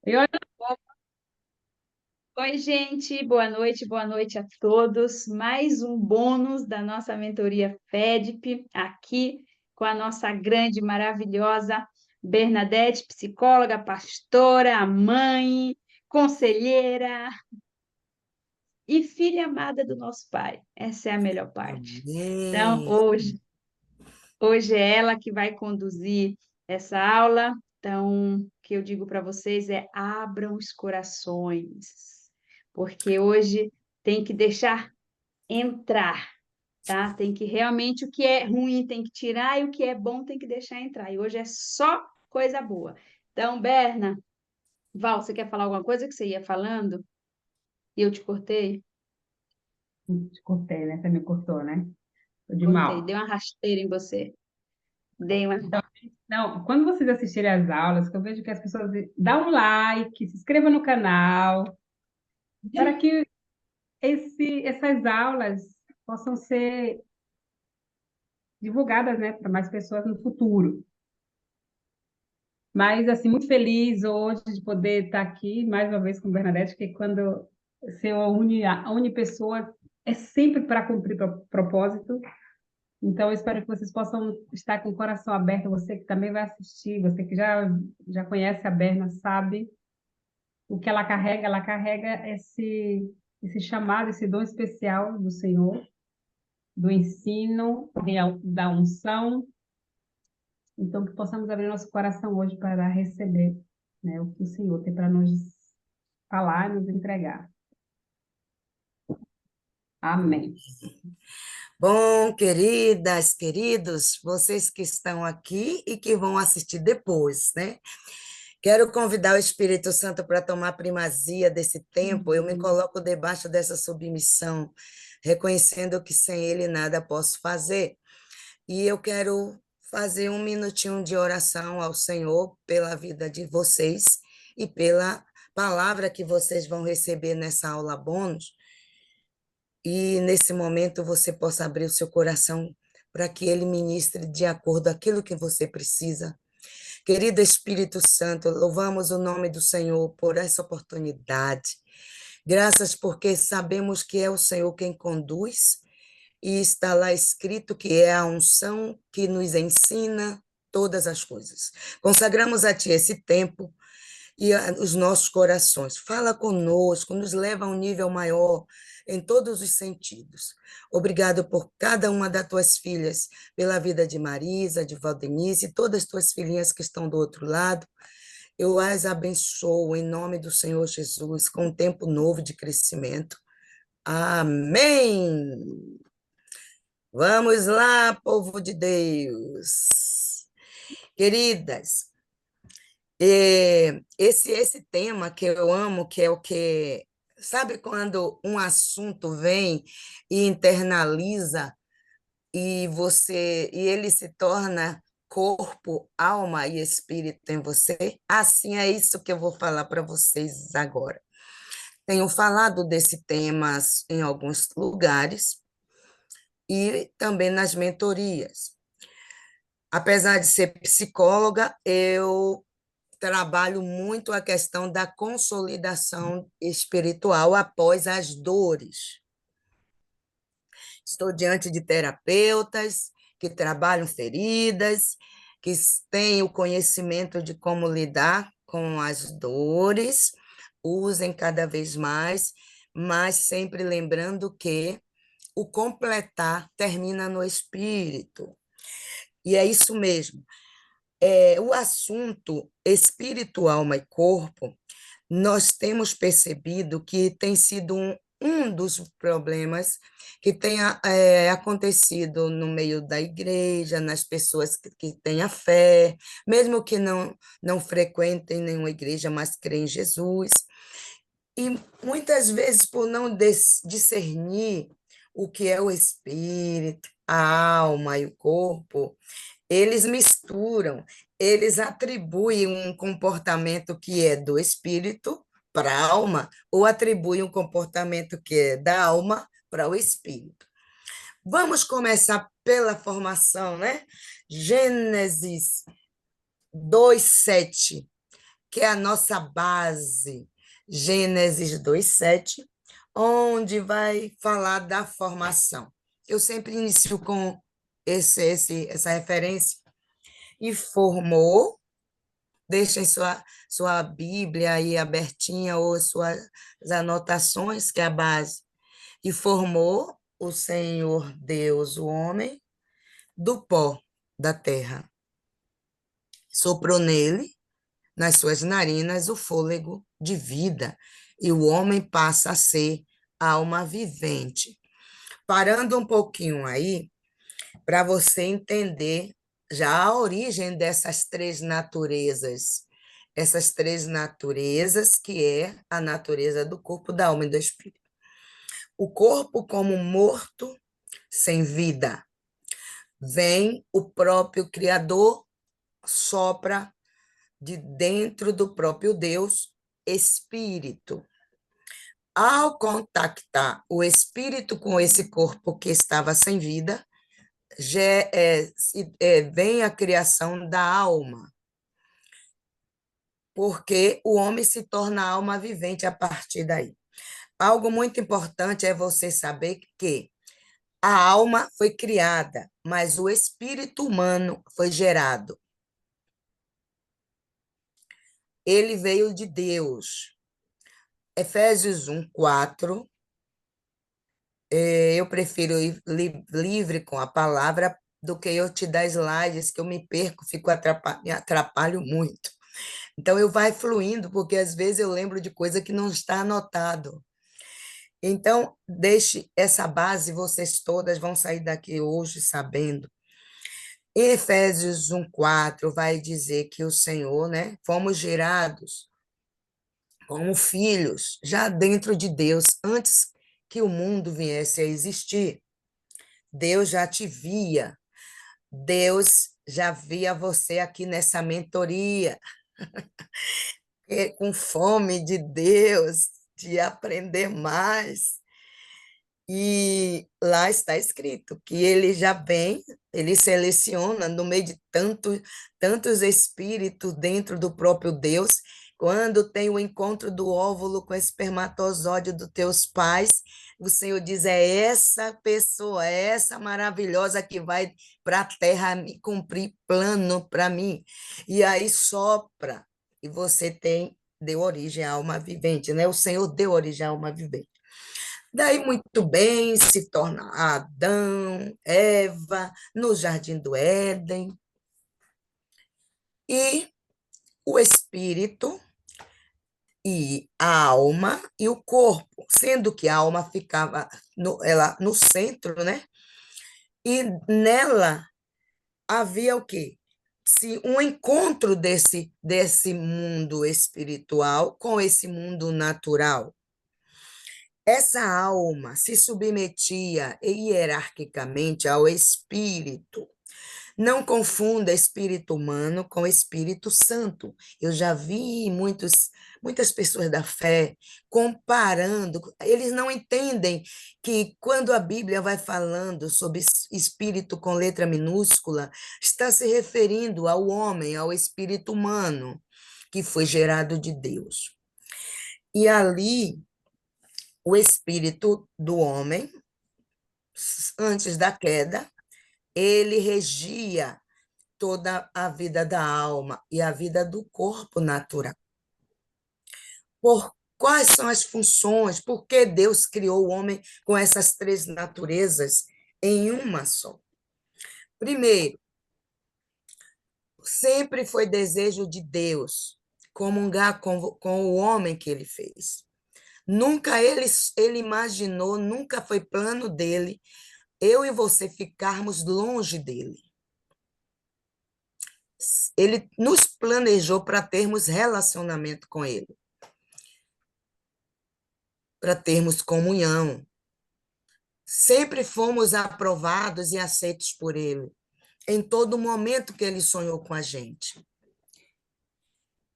E olha, Oi, gente, boa noite a todos. Mais um bônus da nossa mentoria FEDP, aqui com a nossa grande, maravilhosa Bernadette, psicóloga, pastora, mãe, conselheira e filha amada do nosso Pai. Essa é a melhor parte. Então, amém. hoje é ela que vai conduzir essa aula. Então, o que eu digo para vocês é: abram os corações, porque hoje tem que deixar entrar, tá? Tem que realmente o que é ruim tem que tirar e o que é bom tem que deixar entrar. E hoje é só coisa boa. Então, Berna, Val, você quer falar alguma coisa que você ia falando e eu te cortei? Te cortei, né? Você me cortou, né? Tô de Cortei, mal. dei uma rasteira em você. Dei uma. Então, não, quando vocês assistirem às aulas, que eu vejo que as pessoas dão um like, se inscrevam no canal, para que essas aulas possam ser divulgadas, né, para mais pessoas no futuro. Mas, assim, muito feliz hoje de poder estar aqui mais uma vez com o Bernadette, que quando você une pessoas, é sempre para cumprir propósito. Então, eu espero que vocês possam estar com o coração aberto, você que também vai assistir, você que já conhece a Berna, sabe o que ela carrega esse chamado, esse dom especial do Senhor, do ensino, da unção. Então, que possamos abrir nosso coração hoje para receber, né, o que o Senhor tem para nos falar e nos entregar. Amém. Bom, queridas, queridos, vocês que estão aqui e que vão assistir depois, né? Quero convidar o Espírito Santo para tomar primazia desse tempo. Eu me coloco debaixo dessa submissão, reconhecendo que sem Ele nada posso fazer. E eu quero fazer um minutinho de oração ao Senhor pela vida de vocês e pela palavra que vocês vão receber nessa aula bônus, e nesse momento você possa abrir o seu coração para que ele ministre de acordo com aquilo que você precisa. Querido Espírito Santo, louvamos o nome do Senhor por essa oportunidade. Graças porque sabemos que é o Senhor quem conduz e está lá escrito que é a unção que nos ensina todas as coisas. Consagramos a Ti esse tempo e os nossos corações. Fala conosco, nos leva a um nível maior em todos os sentidos. Obrigado por cada uma das tuas filhas, pela vida de Marisa, de Valdenice e todas as tuas filhinhas que estão do outro lado. Eu as abençoo em nome do Senhor Jesus, com um tempo novo de crescimento. Amém! Vamos lá, povo de Deus. Queridas, esse tema que eu amo, que é o que... Sabe quando um assunto vem e internaliza e ele se torna corpo, alma e espírito em você? Assim é isso que eu vou falar para vocês agora. Tenho falado desse tema em alguns lugares e também nas mentorias. Apesar de ser psicóloga, eu trabalho muito a questão da consolidação espiritual após as dores. Estou diante de terapeutas que trabalham feridas, que têm o conhecimento de como lidar com as dores, usem cada vez mais, mas sempre lembrando que o completar termina no espírito. E é isso mesmo. O assunto espírito, alma e corpo, nós temos percebido que tem sido um dos problemas que tem acontecido no meio da igreja, nas pessoas que têm a fé, mesmo que não frequentem nenhuma igreja, mas creem em Jesus. E muitas vezes, por não discernir o que é o espírito, a alma e o corpo, eles misturam, eles atribuem um comportamento que é do espírito para a alma, ou atribuem um comportamento que é da alma para o espírito. Vamos começar pela formação, né? Gênesis 2:7. que é a nossa base, Gênesis 2:7, onde vai falar da formação. Eu sempre inicio com essa referência. E formou, deixem sua Bíblia aí abertinha ou suas anotações, que é a base. E formou o Senhor Deus, o homem, do pó da terra. Soprou nele, nas suas narinas, o fôlego de vida, e o homem passa a ser alma vivente. Parando um pouquinho aí, para você entender já a origem dessas três naturezas. Essas três naturezas, que é a natureza do corpo, da alma e do espírito. O corpo como morto, sem vida. Vem o próprio Criador, sopra de dentro do próprio Deus, espírito. Ao contactar o espírito com esse corpo que estava sem vida, já vem a criação da alma, porque o homem se torna alma vivente a partir daí. Algo muito importante é você saber que a alma foi criada, mas o espírito humano foi gerado. Ele veio de Deus. Efésios 1:4. Eu prefiro ir livre com a palavra do que eu te dar slides, que eu me perco, me atrapalho muito. Então, eu vai fluindo, porque às vezes eu lembro de coisa que não está anotado. Então, deixe essa base, vocês todas vão sair daqui hoje sabendo. Em Efésios 1:4 vai dizer que o Senhor, né, fomos gerados como filhos, já dentro de Deus, antes que o mundo viesse a existir. Deus já te via, Deus já via você aqui nessa mentoria, com fome de Deus, de aprender mais. E lá está escrito que ele já vem, ele seleciona no meio de tantos espíritos dentro do próprio Deus, quando tem o encontro do óvulo com o espermatozoide dos teus pais, o Senhor diz, é essa pessoa, é essa maravilhosa que vai para a terra me cumprir plano para mim. E aí sopra, e você deu origem à alma vivente, né? O Senhor deu origem à alma vivente. Daí, muito bem, se torna Adão, Eva, no Jardim do Éden. E o espírito e a alma e o corpo, sendo que a alma ficava ela no centro, né? E nela havia o quê? Se um encontro desse mundo espiritual com esse mundo natural. Essa alma se submetia hierarquicamente ao espírito. Não confunda espírito humano com espírito santo. Eu já vi muitas pessoas da fé comparando, eles não entendem que quando a Bíblia vai falando sobre espírito com letra minúscula, está se referindo ao homem, ao espírito humano, que foi gerado de Deus. E ali o espírito do homem, antes da queda, ele regia toda a vida da alma e a vida do corpo natural. Quais são as funções? Por que Deus criou o homem com essas três naturezas em uma só? Primeiro, sempre foi desejo de Deus comungar com o homem que ele fez. Nunca ele imaginou, nunca foi plano dele, eu e você ficarmos longe dele. Ele nos planejou para termos relacionamento com ele, para termos comunhão. Sempre fomos aprovados e aceitos por ele, em todo momento que ele sonhou com a gente.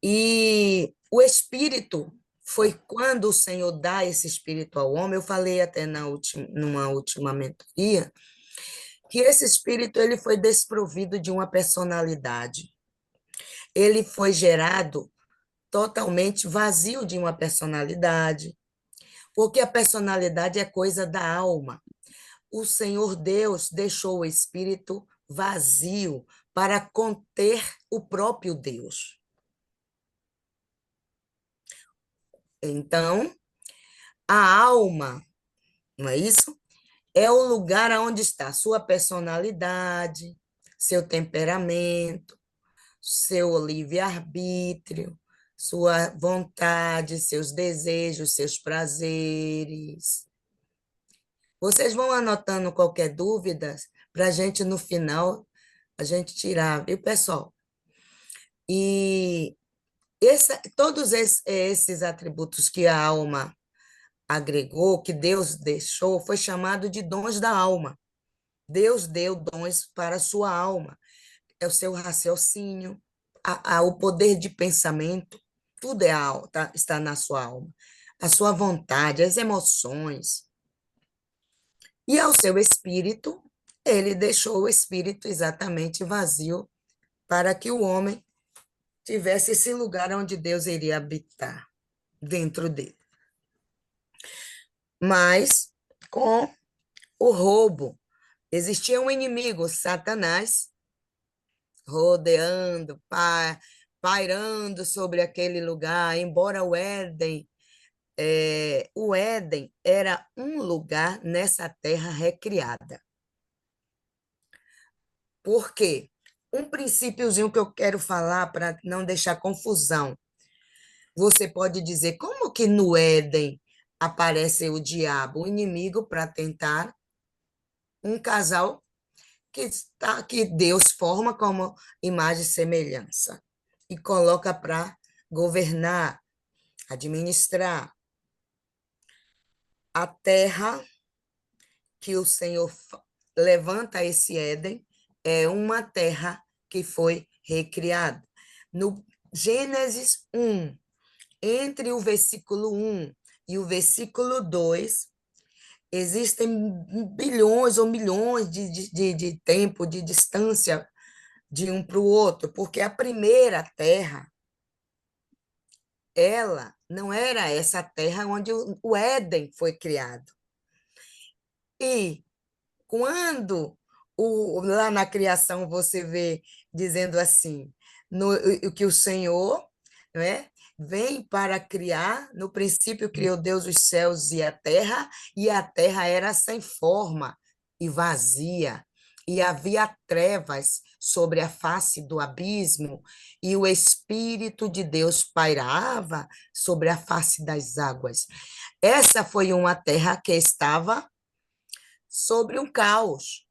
E o Espírito foi quando o Senhor dá esse Espírito ao homem, eu falei até numa última mentoria, que esse Espírito ele foi desprovido de uma personalidade. Ele foi gerado totalmente vazio de uma personalidade, porque a personalidade é coisa da alma. O Senhor Deus deixou o espírito vazio para conter o próprio Deus. Então, a alma, não é isso? É o lugar onde está sua personalidade, seu temperamento, seu livre-arbítrio, sua vontade, seus desejos, seus prazeres. Vocês vão anotando qualquer dúvida para a gente, no final, a gente tirar, viu, pessoal? E todos esses atributos que a alma agregou, que Deus deixou, foi chamado de dons da alma. Deus deu dons para a sua alma. É o seu raciocínio, o poder de pensamento, tudo está na sua alma. A sua vontade, as emoções. E ao seu espírito, ele deixou o espírito exatamente vazio para que o homem tivesse esse lugar onde Deus iria habitar dentro dele. Mas, com o roubo, existia um inimigo, Satanás, rodeando, pairando sobre aquele lugar, embora o Éden era um lugar nessa terra recriada. Por quê? Um princípiozinho que eu quero falar para não deixar confusão. Você pode dizer como que no Éden aparece o diabo, o inimigo, para tentar um casal que Deus forma como imagem e semelhança e coloca para governar, administrar a terra que o Senhor levanta esse Éden, é uma terra que foi recriada. No Gênesis 1, entre o versículo 1 e o versículo 2, existem bilhões ou milhões de tempo, de distância de um para o outro, porque a primeira terra, ela não era essa terra onde o Éden foi criado. E quando lá na criação você vê dizendo assim, que o Senhor, né, vem para criar, no princípio criou Deus os céus e a terra era sem forma e vazia, e havia trevas sobre a face do abismo, e o Espírito de Deus pairava sobre a face das águas. Essa foi uma terra que estava sobre um caos.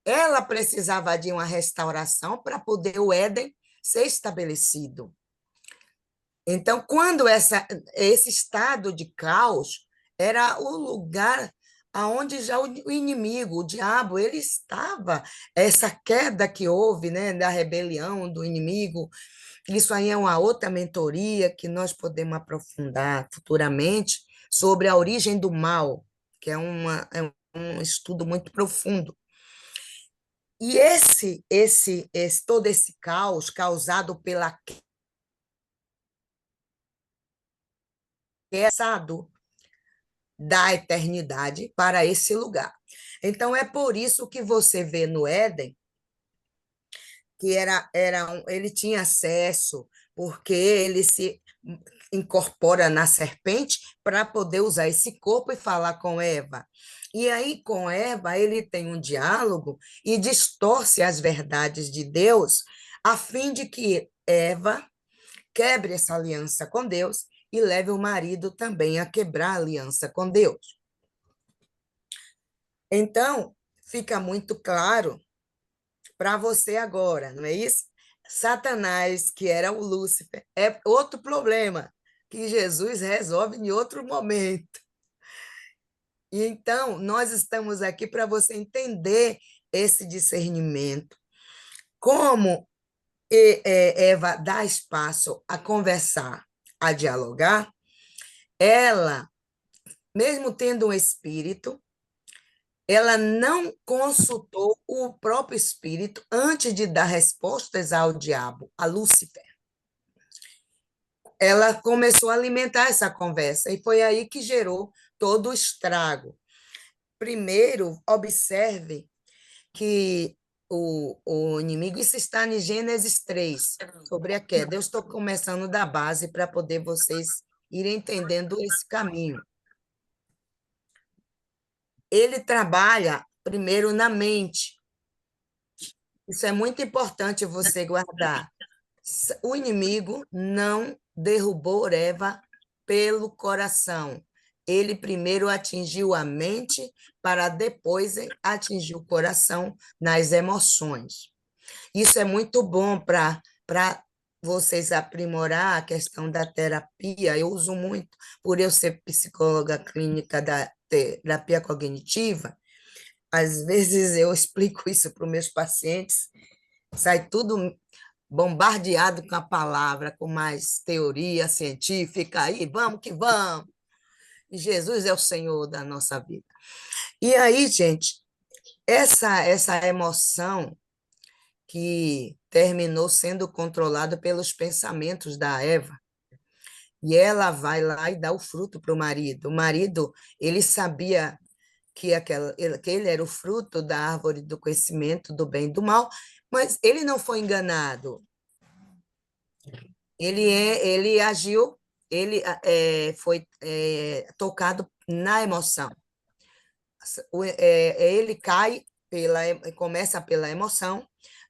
Ela precisava de uma restauração para poder o Éden ser estabelecido. Então, quando esse estado de caos era o lugar aonde já o inimigo, o diabo, ele estava, essa queda que houve, né, da rebelião do inimigo, isso aí é uma outra mentoria que nós podemos aprofundar futuramente sobre a origem do mal, que é um estudo muito profundo. E todo esse caos causado pela queda da eternidade para esse lugar. Então, é por isso que você vê no Éden que ele tinha acesso, porque ele se incorpora na serpente para poder usar esse corpo e falar com Eva. E aí, com Eva, ele tem um diálogo e distorce as verdades de Deus, a fim de que Eva quebre essa aliança com Deus e leve o marido também a quebrar a aliança com Deus. Então, fica muito claro para você agora, não é isso? Satanás, que era o Lúcifer, é outro problema que Jesus resolve em outro momento. E então, nós estamos aqui para você entender esse discernimento, como Eva dá espaço a conversar, a dialogar, ela, mesmo tendo um espírito, ela não consultou o próprio espírito antes de dar respostas ao diabo, a Lúcifer. ela começou a alimentar essa conversa, e foi aí que gerou todo o estrago. Primeiro, observe que o inimigo, isso está em Gênesis 3, sobre a queda. Eu estou começando da base para poder vocês irem entendendo esse caminho. Ele trabalha primeiro na mente. Isso é muito importante você guardar. O inimigo não derrubou Eva pelo coração. Ele primeiro atingiu a mente para depois atingir o coração nas emoções. Isso é muito bom para vocês aprimorar a questão da terapia. Eu uso muito, por eu ser psicóloga clínica da terapia cognitiva, às vezes eu explico isso para os meus pacientes, sai tudo bombardeado com a palavra, com mais teoria científica, aí vamos que vamos. E Jesus é o Senhor da nossa vida. E aí, gente, essa emoção que terminou sendo controlada pelos pensamentos da Eva, e ela vai lá e dá o fruto para o marido. O marido, ele sabia que ele era o fruto da árvore do conhecimento do bem e do mal, mas ele não foi enganado. Ele agiu, ele foi tocado na emoção. Ele cai começa pela emoção,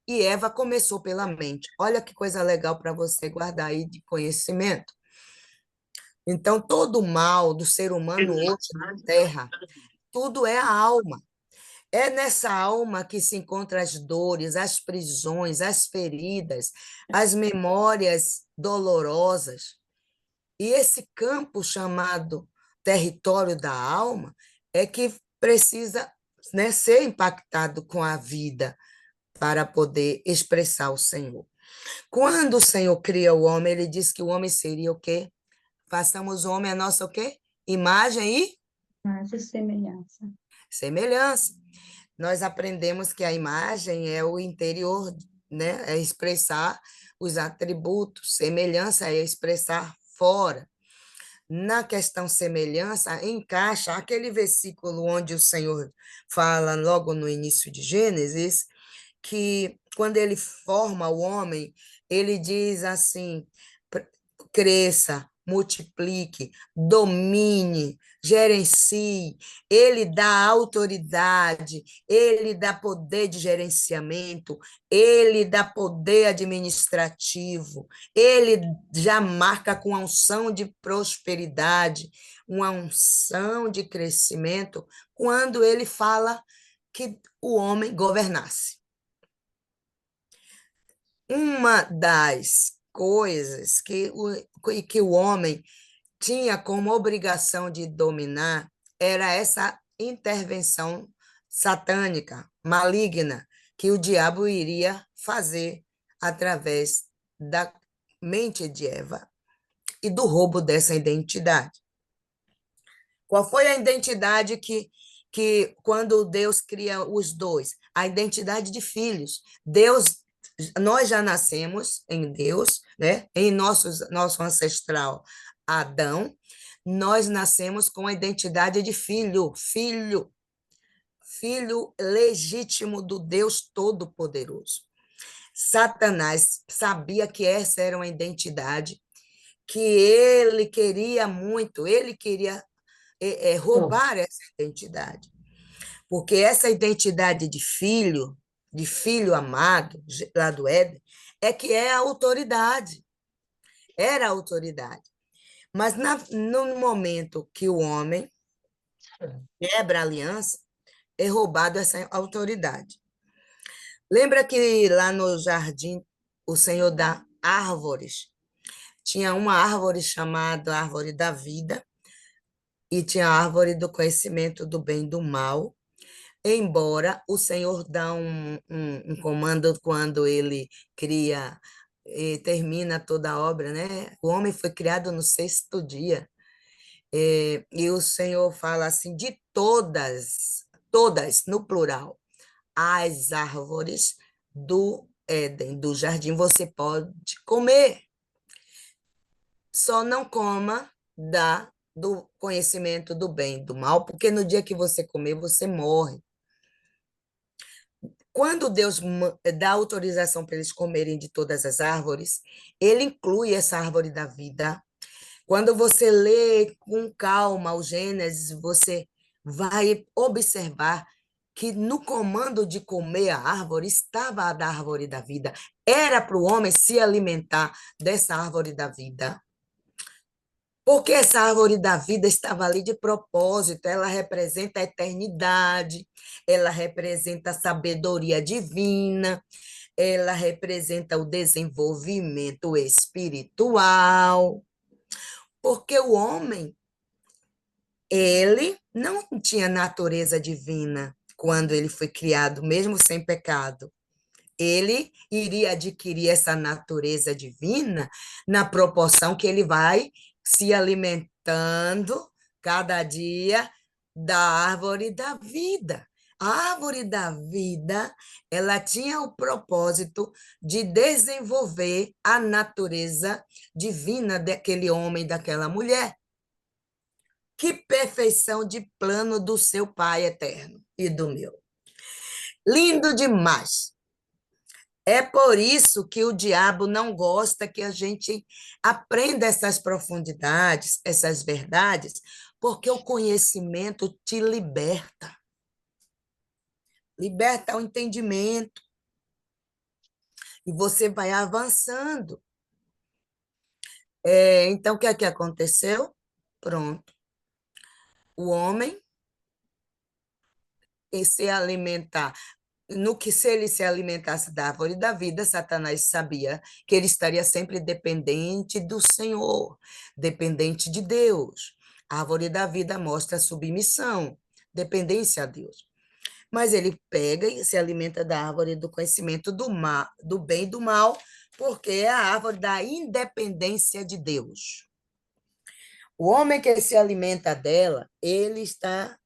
e Eva começou pela mente. Olha que coisa legal para você guardar aí de conhecimento. Então, todo o mal do ser humano hoje na Terra, tudo é a alma. É nessa alma que se encontram as dores, as prisões, as feridas, as memórias dolorosas. E esse campo chamado território da alma é que precisa, né, ser impactado com a vida para poder expressar o Senhor. Quando o Senhor cria o homem, ele diz que o homem seria o quê? Façamos o homem a nossa o quê? Imagem e Essa semelhança. semelhança. Nós aprendemos que a imagem é o interior, né? É expressar os atributos, semelhança é expressar fora. Na questão semelhança, encaixa aquele versículo onde o Senhor fala, logo no início de Gênesis, que quando ele forma o homem, ele diz assim: cresça, multiplique, domine, gerencie, ele dá autoridade, ele dá poder de gerenciamento, ele dá poder administrativo, ele já marca com a unção de prosperidade, uma unção de crescimento, quando ele fala que o homem governasse. Uma das coisas que o homem tinha como obrigação de dominar era essa intervenção satânica, maligna, que o diabo iria fazer através da mente de Eva e do roubo dessa identidade. Qual foi a identidade que quando Deus cria os dois? A identidade de filhos. Nós já nascemos em Deus, né? Em nosso ancestral Adão, nós nascemos com a identidade de filho legítimo do Deus Todo-Poderoso. Satanás sabia que essa era uma identidade que ele queria muito, ele queria roubar essa identidade, porque essa identidade de filho amado, lá do Éden, é que é a autoridade, era a autoridade. Mas no momento que o homem quebra a aliança, é roubado essa autoridade. Lembra que lá no jardim o Senhor dá árvores? Tinha uma árvore chamada árvore da vida e tinha a árvore do conhecimento do bem e do mal. Embora o Senhor dá um comando quando ele cria e termina toda a obra, né? O homem foi criado no sexto dia. E o Senhor fala assim, de todas, no plural, as árvores do Éden, do jardim, você pode comer. só não coma do conhecimento do bem e do mal, porque no dia que você comer, você morre. Quando Deus dá autorização para eles comerem de todas as árvores, ele inclui essa árvore da vida. Quando você lê com calma o Gênesis, você vai observar que no comando de comer a árvore estava a da árvore da vida. Era para o homem se alimentar dessa árvore da vida. Porque essa árvore da vida estava ali de propósito, ela representa a eternidade, ela representa a sabedoria divina, ela representa o desenvolvimento espiritual, porque o homem, ele não tinha natureza divina quando ele foi criado, mesmo sem pecado. Ele iria adquirir essa natureza divina na proporção que ele vai se alimentando cada dia da árvore da vida. A árvore da vida, ela tinha o propósito de desenvolver a natureza divina daquele homem, daquela mulher. Que perfeição de plano do seu Pai eterno e do meu. Lindo demais. É por isso que o diabo não gosta que a gente aprenda essas profundidades, essas verdades, porque o conhecimento te liberta. Liberta o entendimento. E você vai avançando. Então, o que é que aconteceu? Pronto. O homem, em se alimentar no que se ele se alimentasse da árvore da vida, Satanás sabia que ele estaria sempre dependente do Senhor, dependente de Deus. A árvore da vida mostra submissão, dependência a Deus. Mas ele pega e se alimenta da árvore do conhecimento do mal, do bem e do mal, porque é a árvore da independência de Deus. O homem que se alimenta dela, ele está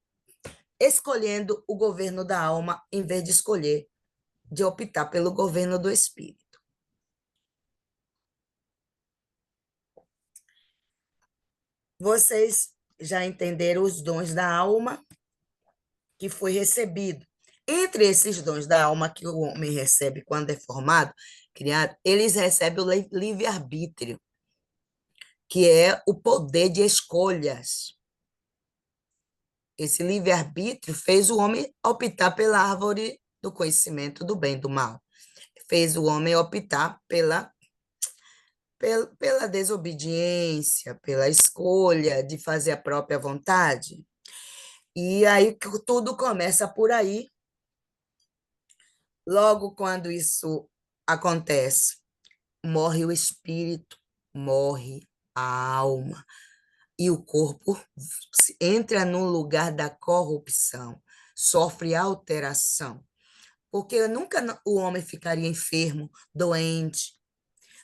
escolhendo o governo da alma em vez de optar pelo governo do espírito. Vocês já entenderam os dons da alma que foi recebido. Entre esses dons da alma que o homem recebe quando é formado, criado, eles recebem o livre-arbítrio, que é o poder de escolhas. Esse livre-arbítrio fez o homem optar pela árvore do conhecimento do bem e do mal. Fez o homem optar pela desobediência, pela escolha de fazer a própria vontade. E aí tudo começa por aí. Logo quando isso acontece, morre o espírito, morre a alma, e o corpo entra no lugar da corrupção, sofre alteração. Porque nunca o homem ficaria enfermo, doente,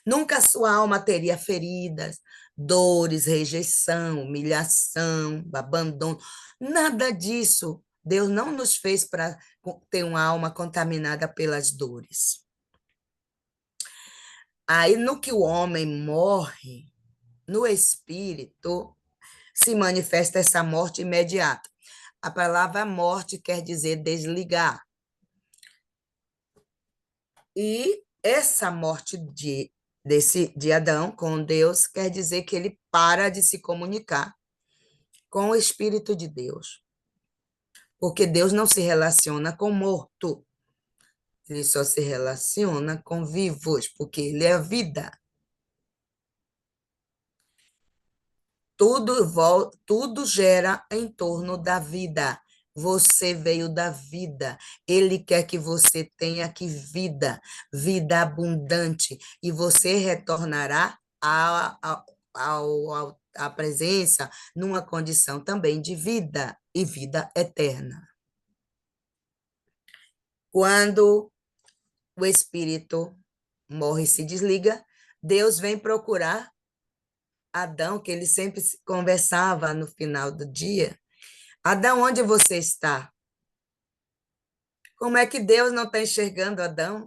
nunca sua alma teria feridas, dores, rejeição, humilhação, abandono. Nada disso. Deus não nos fez para ter uma alma contaminada pelas dores. Aí, no que o homem morre, no espírito, se manifesta essa morte imediata. A palavra morte quer dizer desligar. E essa morte de Adão com Deus quer dizer que ele para de se comunicar com o Espírito de Deus. Porque Deus não se relaciona com morto, ele só se relaciona com vivos, porque ele é a vida. Tudo gera em torno da vida. Você veio da vida. Ele quer que você tenha aqui vida, vida abundante, e você retornará à presença numa condição também de vida e vida eterna. Quando o espírito morre e se desliga, Deus vem procurar Adão, que ele sempre conversava no final do dia. Adão, onde você está? Como é que Deus não está enxergando Adão?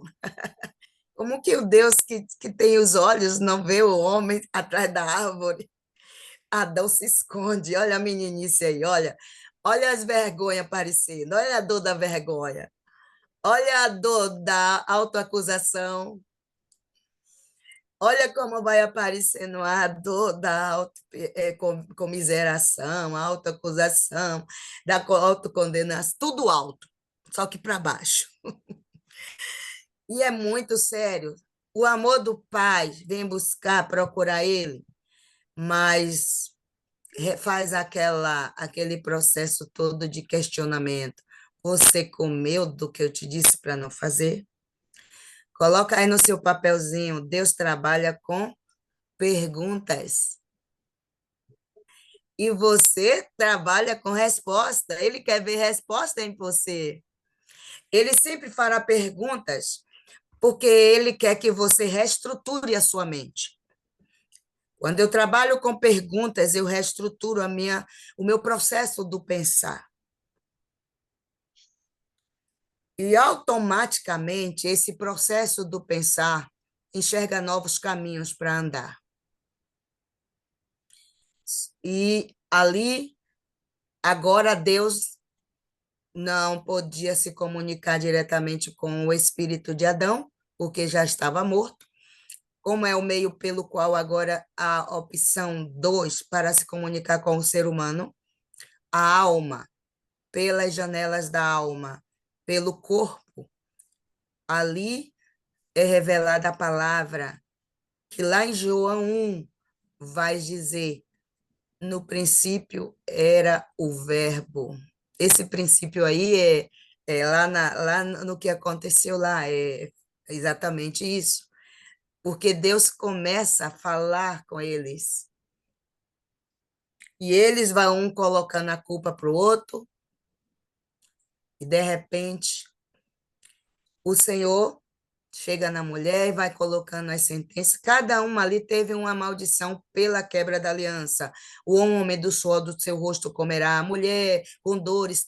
Como que o Deus que tem os olhos não vê o homem atrás da árvore? Adão se esconde. Olha a meninice aí, olha. Olha as vergonhas aparecendo. Olha a dor da vergonha. Olha a dor da autoacusação. Olha como vai aparecendo a dor da comiseração, a autoacusação, da autocondenação, tudo alto, só que para baixo. E é muito sério. O amor do Pai vem buscar, procurar ele, mas faz aquele processo todo de questionamento. Você comeu do que eu te disse para não fazer? Coloca aí no seu papelzinho, Deus trabalha com perguntas. E você trabalha com resposta. Ele quer ver resposta em você. Ele sempre fará perguntas, porque ele quer que você reestruture a sua mente. Quando eu trabalho com perguntas, eu reestruturo o meu processo do pensar. E automaticamente esse processo do pensar enxerga novos caminhos para andar. E ali, agora Deus não podia se comunicar diretamente com o espírito de Adão, porque já estava morto. Como é o meio pelo qual agora a opção 2 para se comunicar com o ser humano? A alma, pelas janelas da alma, pelo corpo. Ali é revelada a palavra que lá em João 1 vai dizer: no princípio era o verbo. Esse princípio aí é lá no que aconteceu lá, é exatamente isso. Porque Deus começa a falar com eles. E eles vão um colocando a culpa para o outro, e de repente o Senhor chega na mulher e vai colocando as sentenças. Cada uma ali teve uma maldição pela quebra da aliança. O homem do suor do seu rosto comerá, a mulher com dores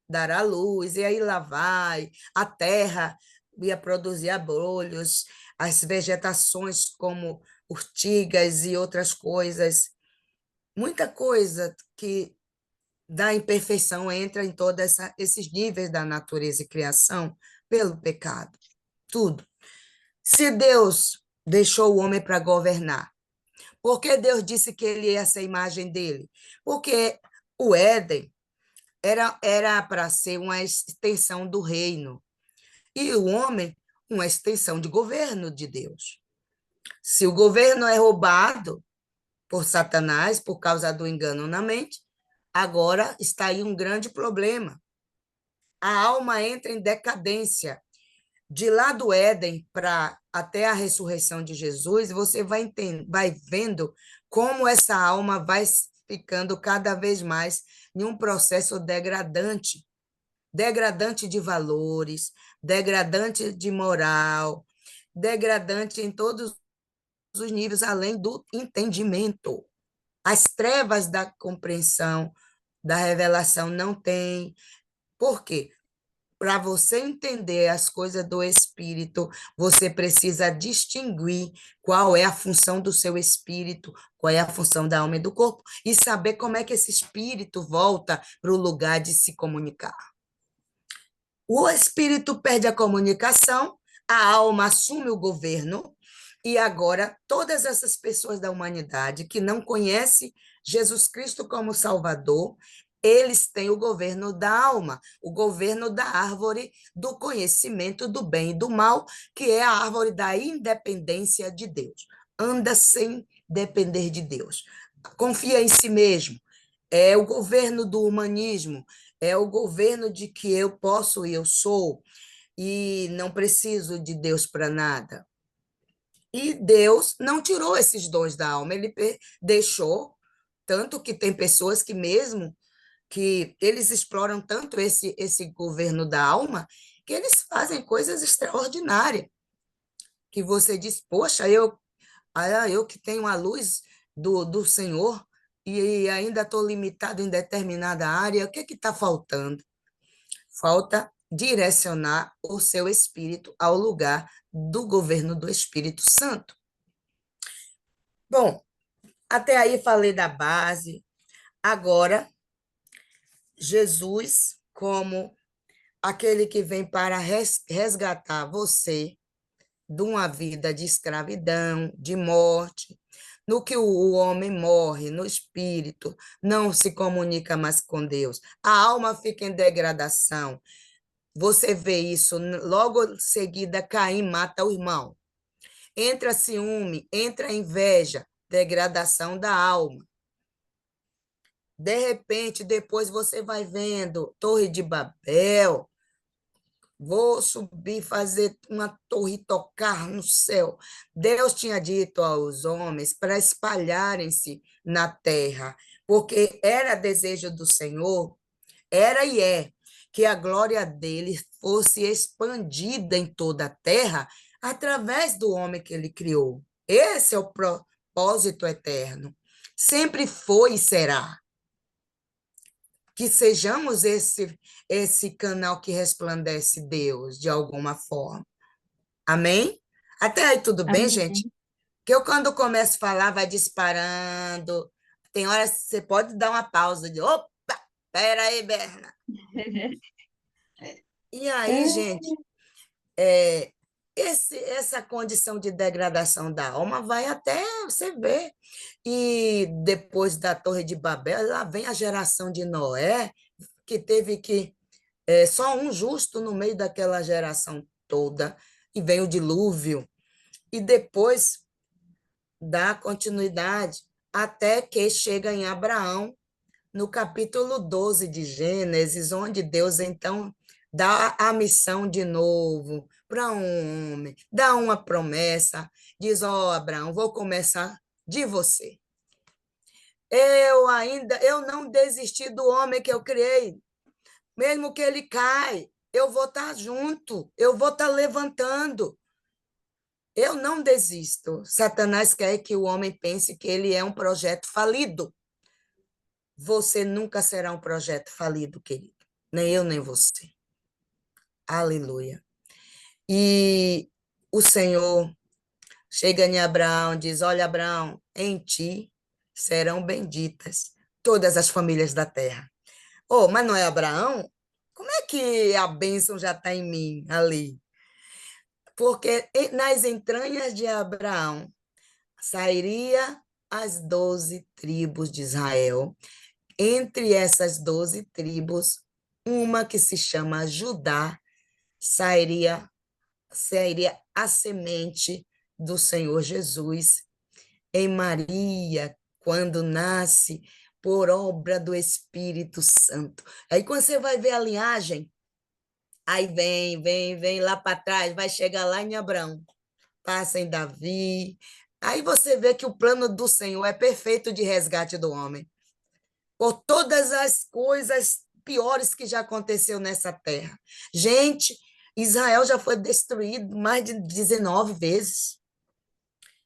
dará luz, e aí lá vai. A terra ia produzir abrolhos, as vegetações como urtigas e outras coisas. Muita coisa que da imperfeição entra em todos esses níveis da natureza e criação pelo pecado. Tudo. Se Deus deixou o homem para governar, por que Deus disse que ele ia ser a imagem dele? Porque o Éden era para ser uma extensão do reino, e o homem, uma extensão de governo de Deus. Se o governo é roubado por Satanás, por causa do engano na mente, agora está aí um grande problema. A alma entra em decadência. De lá do Éden para até a ressurreição de Jesus, você vai vendo como essa alma vai ficando cada vez mais em um processo degradante, degradante de valores, degradante de moral, degradante em todos os níveis, além do entendimento. As trevas da compreensão, da revelação não tem. Por quê? Para você entender as coisas do espírito, você precisa distinguir qual é a função do seu espírito, qual é a função da alma e do corpo, e saber como é que esse espírito volta para o lugar de se comunicar. O espírito perde a comunicação, a alma assume o governo, e agora todas essas pessoas da humanidade que não conhecem Jesus Cristo como Salvador, eles têm o governo da alma, o governo da árvore do conhecimento do bem e do mal, que é a árvore da independência de Deus. Anda sem depender de Deus. Confia em si mesmo. É o governo do humanismo, é o governo de que eu posso e eu sou, e não preciso de Deus para nada. E Deus não tirou esses dons da alma, ele deixou, tanto que tem pessoas que mesmo que eles exploram tanto esse governo da alma, que eles fazem coisas extraordinárias, que você diz, poxa, eu que tenho a luz do Senhor e ainda estou limitado em determinada área, o que está faltando? Falta direcionar o seu espírito ao lugar do governo do Espírito Santo. Bom, até aí falei da base. Agora, Jesus, como aquele que vem para resgatar você de uma vida de escravidão, de morte, no que o homem morre no espírito, não se comunica mais com Deus, a alma fica em degradação. Você vê isso, logo em seguida, Caim mata o irmão. Entra ciúme, entra inveja, degradação da alma. De repente, depois você vai vendo Torre de Babel, vou subir, fazer uma torre tocar no céu. Deus tinha dito aos homens para espalharem-se na terra, porque era desejo do Senhor, era e é, que a glória dele fosse expandida em toda a terra através do homem que ele criou. Esse é o propósito eterno. Sempre foi e será. Que sejamos esse canal que resplandece Deus de alguma forma. Amém? Até aí tudo bem, gente? Amém. Que eu, quando começo a falar, vai disparando. Tem horas que você pode dar uma pausa de, opa, peraí, Berna. E aí, gente, é, essa condição de degradação da alma vai até você ver. E depois da Torre de Babel, lá vem a geração de Noé, que teve que só um justo no meio daquela geração toda, e vem o dilúvio, e depois dá continuidade, até que chega em Abraão, no capítulo 12 de Gênesis, onde Deus, então, dá a missão de novo para um homem, dá uma promessa, diz, ó, Abraão, vou começar de você. Eu não desisti do homem que eu criei, mesmo que ele cai, eu vou estar junto, eu vou estar levantando. Eu não desisto. Satanás quer que o homem pense que ele é um projeto falido. Você nunca será um projeto falido, querido. Nem eu, nem você. Aleluia. E o Senhor chega em Abraão e diz, olha, Abraão, em ti serão benditas todas as famílias da terra. Oh, mas não é Abraão? Como é que a bênção já está em mim ali? Porque nas entranhas de Abraão sairia as 12 tribos de Israel. Entre essas 12 tribos, uma que se chama Judá, sairia a semente do Senhor Jesus em Maria, quando nasce por obra do Espírito Santo. Aí quando você vai ver a linhagem, aí vem lá para trás, vai chegar lá em Abraão, passa em Davi. Aí você vê que o plano do Senhor é perfeito de resgate do homem. Por todas as coisas piores que já aconteceu nessa terra. Gente, Israel já foi destruído mais de 19 vezes.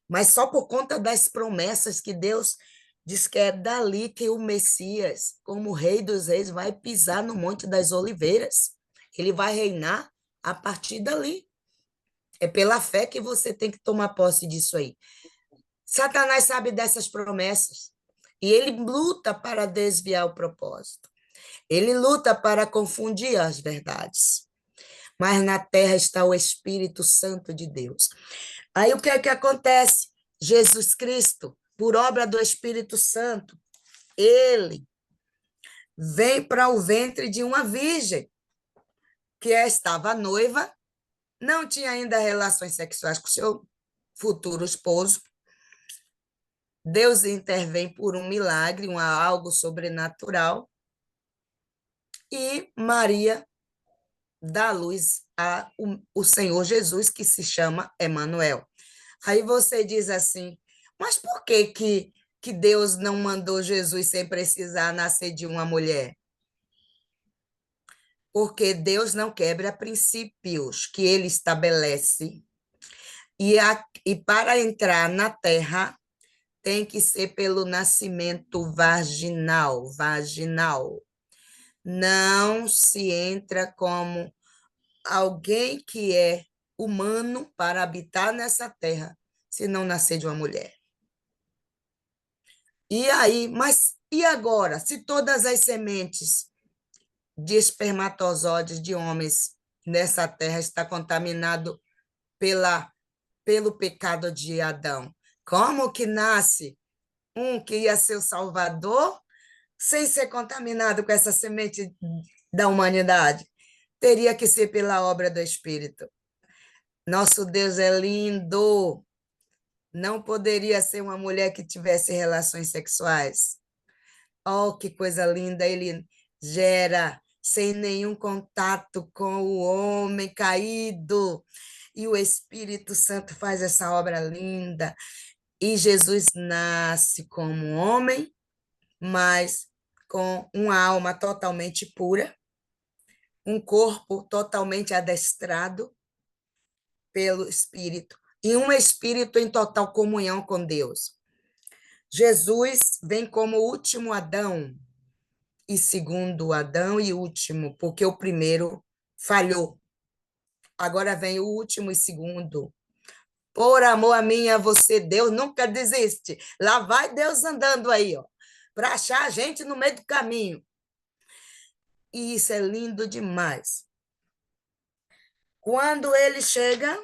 Mas só por conta das promessas que Deus diz que é dali que o Messias, como Rei dos Reis, vai pisar no Monte das Oliveiras. Ele vai reinar a partir dali. É pela fé que você tem que tomar posse disso aí. Satanás sabe dessas promessas e ele luta para desviar o propósito. Ele luta para confundir as verdades. Mas na terra está o Espírito Santo de Deus. Aí o que é que acontece? Jesus Cristo, por obra do Espírito Santo, ele vem para o ventre de uma virgem que estava noiva, não tinha ainda relações sexuais com seu futuro esposo. Deus intervém por um milagre, algo sobrenatural, e Maria dá luz ao Senhor Jesus, que se chama Emanuel. Aí você diz assim, mas por que Deus não mandou Jesus sem precisar nascer de uma mulher? Porque Deus não quebra princípios que ele estabelece. E para entrar na terra, tem que ser pelo nascimento vaginal. Não se entra como alguém que é humano para habitar nessa terra, se não nascer de uma mulher. E aí, mas e agora? Se todas as sementes de espermatozoides de homens nessa terra está contaminado pelo pecado de Adão, como que nasce um que ia ser o Salvador sem ser contaminado com essa semente da humanidade? Teria que ser pela obra do Espírito. Nosso Deus é lindo. Não poderia ser uma mulher que tivesse relações sexuais. Oh, que coisa linda! Ele gera sem nenhum contato com o homem caído. E o Espírito Santo faz essa obra linda. E Jesus nasce como homem, mas com uma alma totalmente pura, um corpo totalmente adestrado pelo Espírito, e um espírito em total comunhão com Deus. Jesus vem como o último Adão, e segundo Adão e último, porque o primeiro falhou. Agora vem o último e segundo. Por amor a mim e a você, Deus nunca desiste. Lá vai Deus andando aí, ó, para achar a gente no meio do caminho. E isso é lindo demais. Quando ele chega,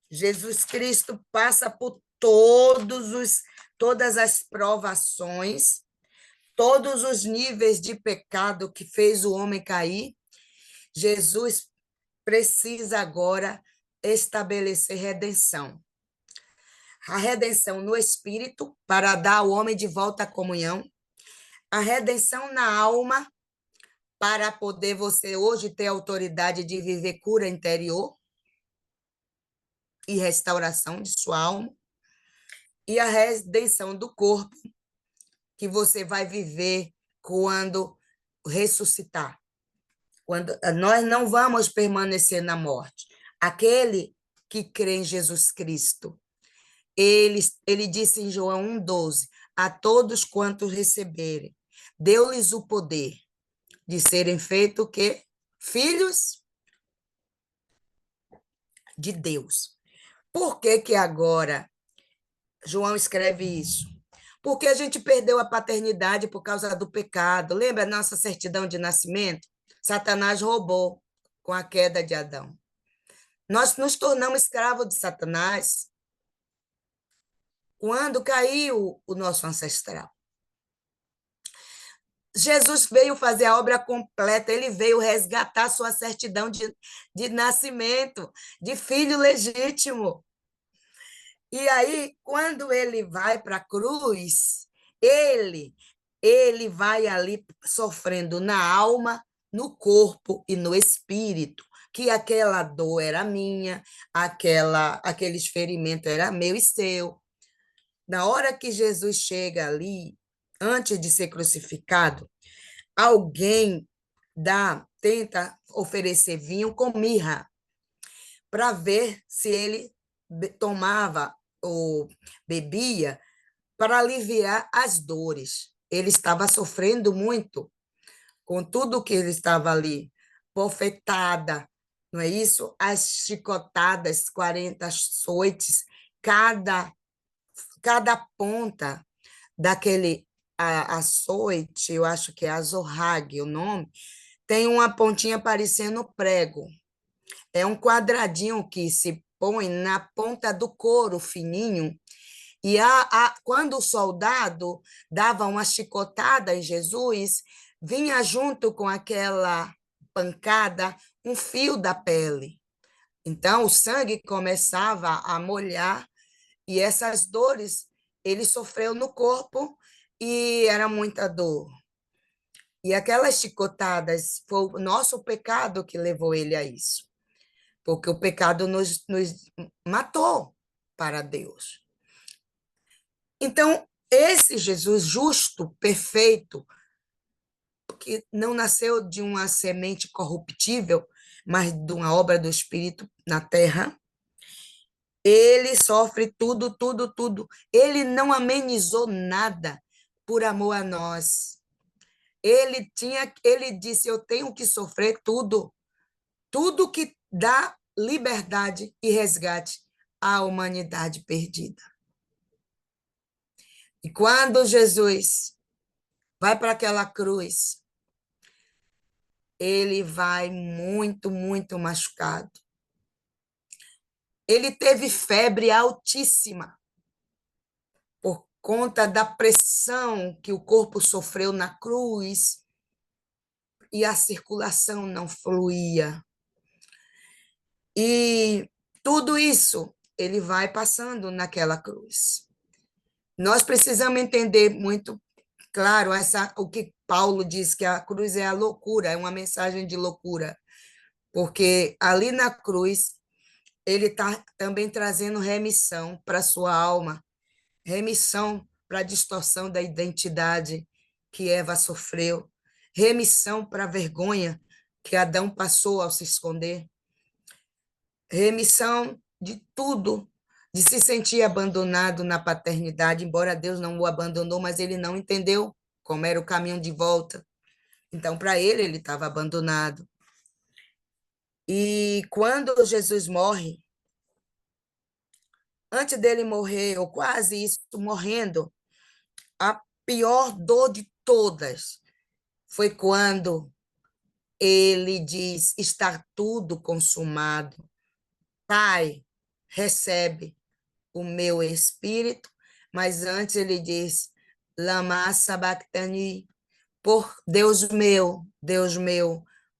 Jesus Cristo passa por todas as provações, todos os níveis de pecado que fez o homem cair. Jesus precisa agora estabelecer redenção. A redenção no espírito, para dar ao homem de volta à comunhão. A redenção na alma, para poder você hoje ter autoridade de viver cura interior e restauração de sua alma. E a redenção do corpo, que você vai viver quando ressuscitar. Quando nós não vamos permanecer na morte. Aquele que crê em Jesus Cristo, ele disse em João 1,12, a todos quantos receberem, deu-lhes o poder de serem feitos o quê? Filhos de Deus. Por que que agora João escreve isso? Porque a gente perdeu a paternidade por causa do pecado. Lembra a nossa certidão de nascimento? Satanás roubou com a queda de Adão. Nós nos tornamos escravos de Satanás quando caiu o nosso ancestral. Jesus veio fazer a obra completa, ele veio resgatar sua certidão de nascimento, de filho legítimo. E aí, quando ele vai para a cruz, ele vai ali sofrendo na alma, no corpo e no espírito, que aquela dor era minha, aquele ferimento era meu e seu. Na hora que Jesus chega ali, antes de ser crucificado, alguém tenta oferecer vinho com mirra para ver se ele tomava ou bebia para aliviar as dores. Ele estava sofrendo muito com tudo que ele estava ali, bofetada, não é isso? As chicotadas, 40 açoites, cada ponta daquele açoite, eu acho que é azorrague o nome, tem uma pontinha parecendo prego. É um quadradinho que se põe na ponta do couro fininho, e quando o soldado dava uma chicotada em Jesus, vinha junto com aquela pancada um fio da pele. Então, o sangue começava a molhar, e essas dores ele sofreu no corpo, e era muita dor. E aquelas chicotadas foi o nosso pecado que levou ele a isso. Porque o pecado nos matou para Deus. Então, esse Jesus justo, perfeito, que não nasceu de uma semente corruptível, mas de uma obra do Espírito na terra, ele sofre tudo, tudo, tudo. Ele não amenizou nada por amor a nós. Ele disse, eu tenho que sofrer tudo. tudo que dá liberdade e resgate à humanidade perdida. E quando Jesus vai para aquela cruz, ele vai muito, muito machucado. Ele teve febre altíssima por conta da pressão que o corpo sofreu na cruz e a circulação não fluía. E tudo isso ele vai passando naquela cruz. Nós precisamos entender muito claro o que Paulo diz, que a cruz é a loucura, é uma mensagem de loucura, porque ali na cruz ele está também trazendo remissão para a sua alma, remissão para a distorção da identidade que Eva sofreu, remissão para a vergonha que Adão passou ao se esconder, remissão de tudo, de se sentir abandonado na paternidade, embora Deus não o abandonou, mas ele não entendeu como era o caminho de volta. Então, para ele estava abandonado. E quando Jesus morre, antes dele morrer, ou quase isso, morrendo, a pior dor de todas foi quando ele diz: está tudo consumado. Pai, recebe o meu espírito, mas antes ele diz: lama sabachthani, por Deus meu,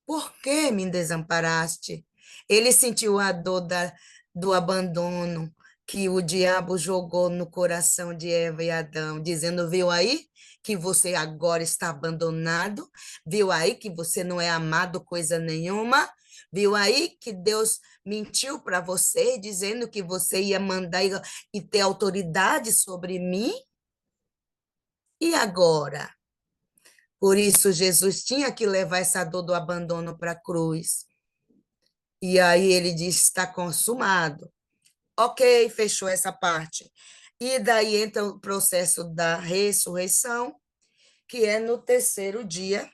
por que me desamparaste? Ele sentiu a dor do abandono que o diabo jogou no coração de Eva e Adão, dizendo: viu aí que você agora está abandonado, viu aí que você não é amado coisa nenhuma, viu aí que Deus mentiu para você, dizendo que você ia mandar e ter autoridade sobre mim? E agora? Por isso, Jesus tinha que levar essa dor do abandono para a cruz. E aí ele diz: está consumado. Ok, fechou essa parte. E daí entra o processo da ressurreição, que é no terceiro dia,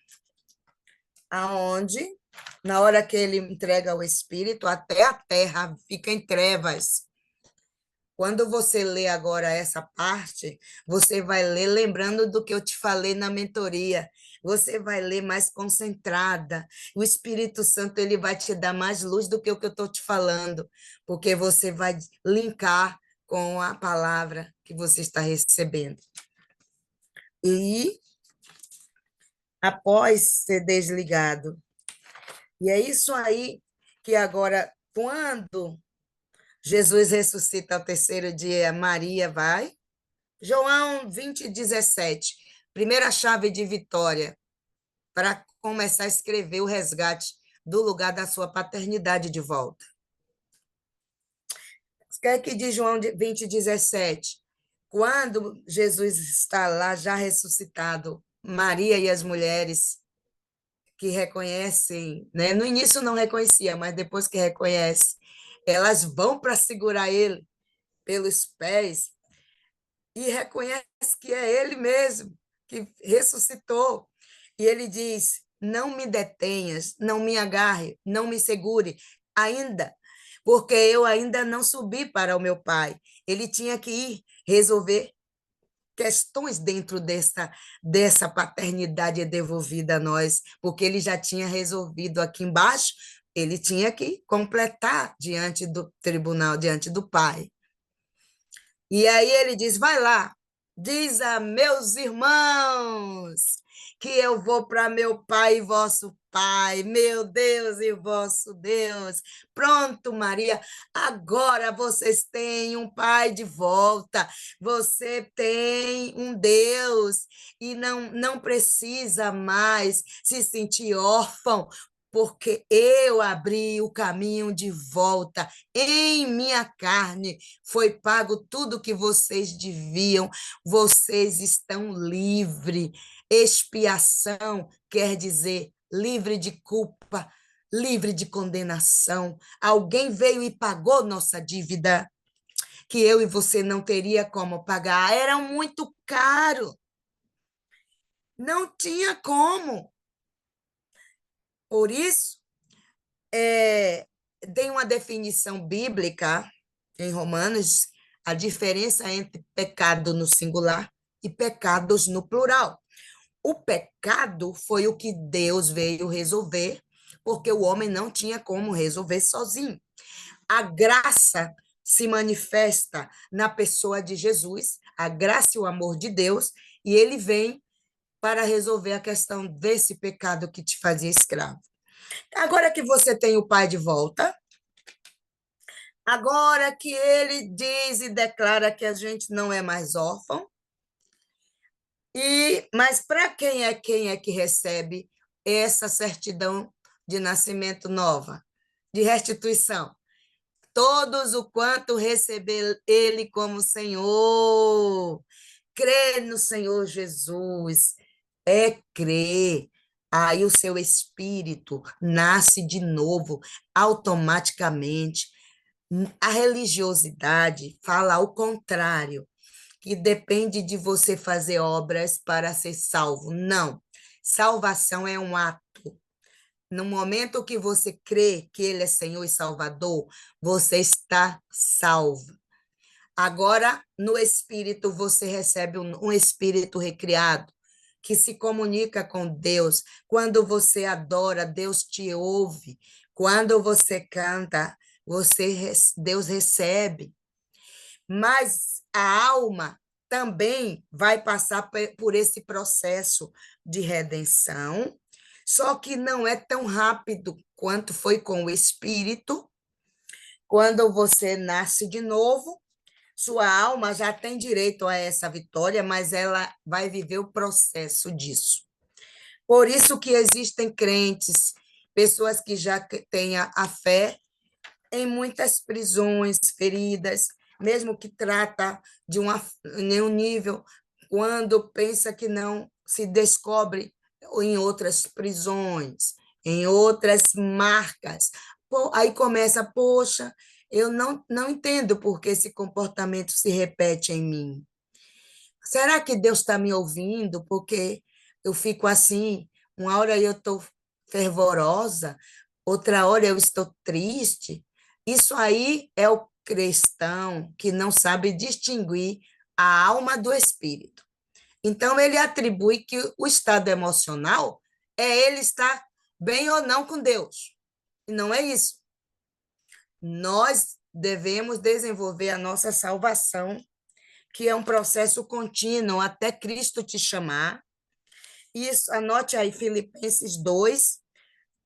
aonde, na hora que ele entrega o Espírito, até a terra fica em trevas. Quando você lê agora essa parte, você vai ler lembrando do que eu te falei na mentoria. Você vai ler mais concentrada. O Espírito Santo ele vai te dar mais luz do que o que eu estou te falando, porque você vai linkar com a palavra que você está recebendo. E após ser desligado. E é isso aí que agora, quando Jesus ressuscita ao terceiro dia, Maria vai. João 20:17, primeira chave de vitória para começar a escrever o resgate do lugar da sua paternidade de volta. O que é que diz João 20:17? Quando Jesus está lá já ressuscitado, Maria e as mulheres que reconhecem, né? No início não reconhecia, mas depois que reconhece, elas vão para segurar ele pelos pés e reconhece que é ele mesmo que ressuscitou. E ele diz: não me detenhas, não me agarre, não me segure ainda, porque eu ainda não subi para o meu pai. Ele tinha que ir resolver questões dentro dessa paternidade devolvida a nós, porque ele já tinha resolvido aqui embaixo, ele tinha que completar diante do tribunal, diante do pai. E aí ele diz: vai lá, diz a meus irmãos que eu vou para meu pai e vosso pai, meu Deus e vosso Deus. Pronto, Maria, agora vocês têm um pai de volta, você tem um Deus e não precisa mais se sentir órfão, porque eu abri o caminho de volta em minha carne, foi pago tudo que vocês deviam, vocês estão livres. Expiação quer dizer livre de culpa, livre de condenação. Alguém veio e pagou nossa dívida, que eu e você não teria como pagar. Era muito caro. Não tinha como. Por isso, Tem uma definição bíblica em Romanos, a diferença entre pecado no singular e pecados no plural. O pecado foi o que Deus veio resolver, porque o homem não tinha como resolver sozinho. A graça se manifesta na pessoa de Jesus, a graça e o amor de Deus, e ele vem para resolver a questão desse pecado que te fazia escravo. Agora que você tem o Pai de volta, agora que ele diz e declara que a gente não é mais órfão, mas para quem é que recebe essa certidão de nascimento nova, de restituição? Todos o quanto receber ele como Senhor, crer no Senhor Jesus, é crer. Aí o seu espírito nasce de novo, automaticamente. A religiosidade fala ao contrário, que depende de você fazer obras para ser salvo. Não. Salvação é um ato. No momento que você crê que Ele é Senhor e Salvador, você está salvo. Agora, no Espírito, você recebe um Espírito recriado, que se comunica com Deus. Quando você adora, Deus te ouve. Quando você canta, Deus recebe. Mas a alma também vai passar por esse processo de redenção, só que não é tão rápido quanto foi com o espírito. Quando você nasce de novo, sua alma já tem direito a essa vitória, mas ela vai viver o processo disso. Por isso que existem crentes, pessoas que já têm a fé em muitas prisões, feridas, mesmo que trata de nenhum nível, quando pensa que não se descobre em outras prisões, em outras marcas. Aí começa, poxa, eu não entendo por que esse comportamento se repete em mim. Será que Deus está me ouvindo? Porque eu fico assim, uma hora eu estou fervorosa, outra hora eu estou triste. Isso aí é o cristão que não sabe distinguir a alma do espírito. Então, ele atribui que o estado emocional é ele estar bem ou não com Deus. E não é isso. Nós devemos desenvolver a nossa salvação, que é um processo contínuo até Cristo te chamar. Isso, anote aí, Filipenses 2,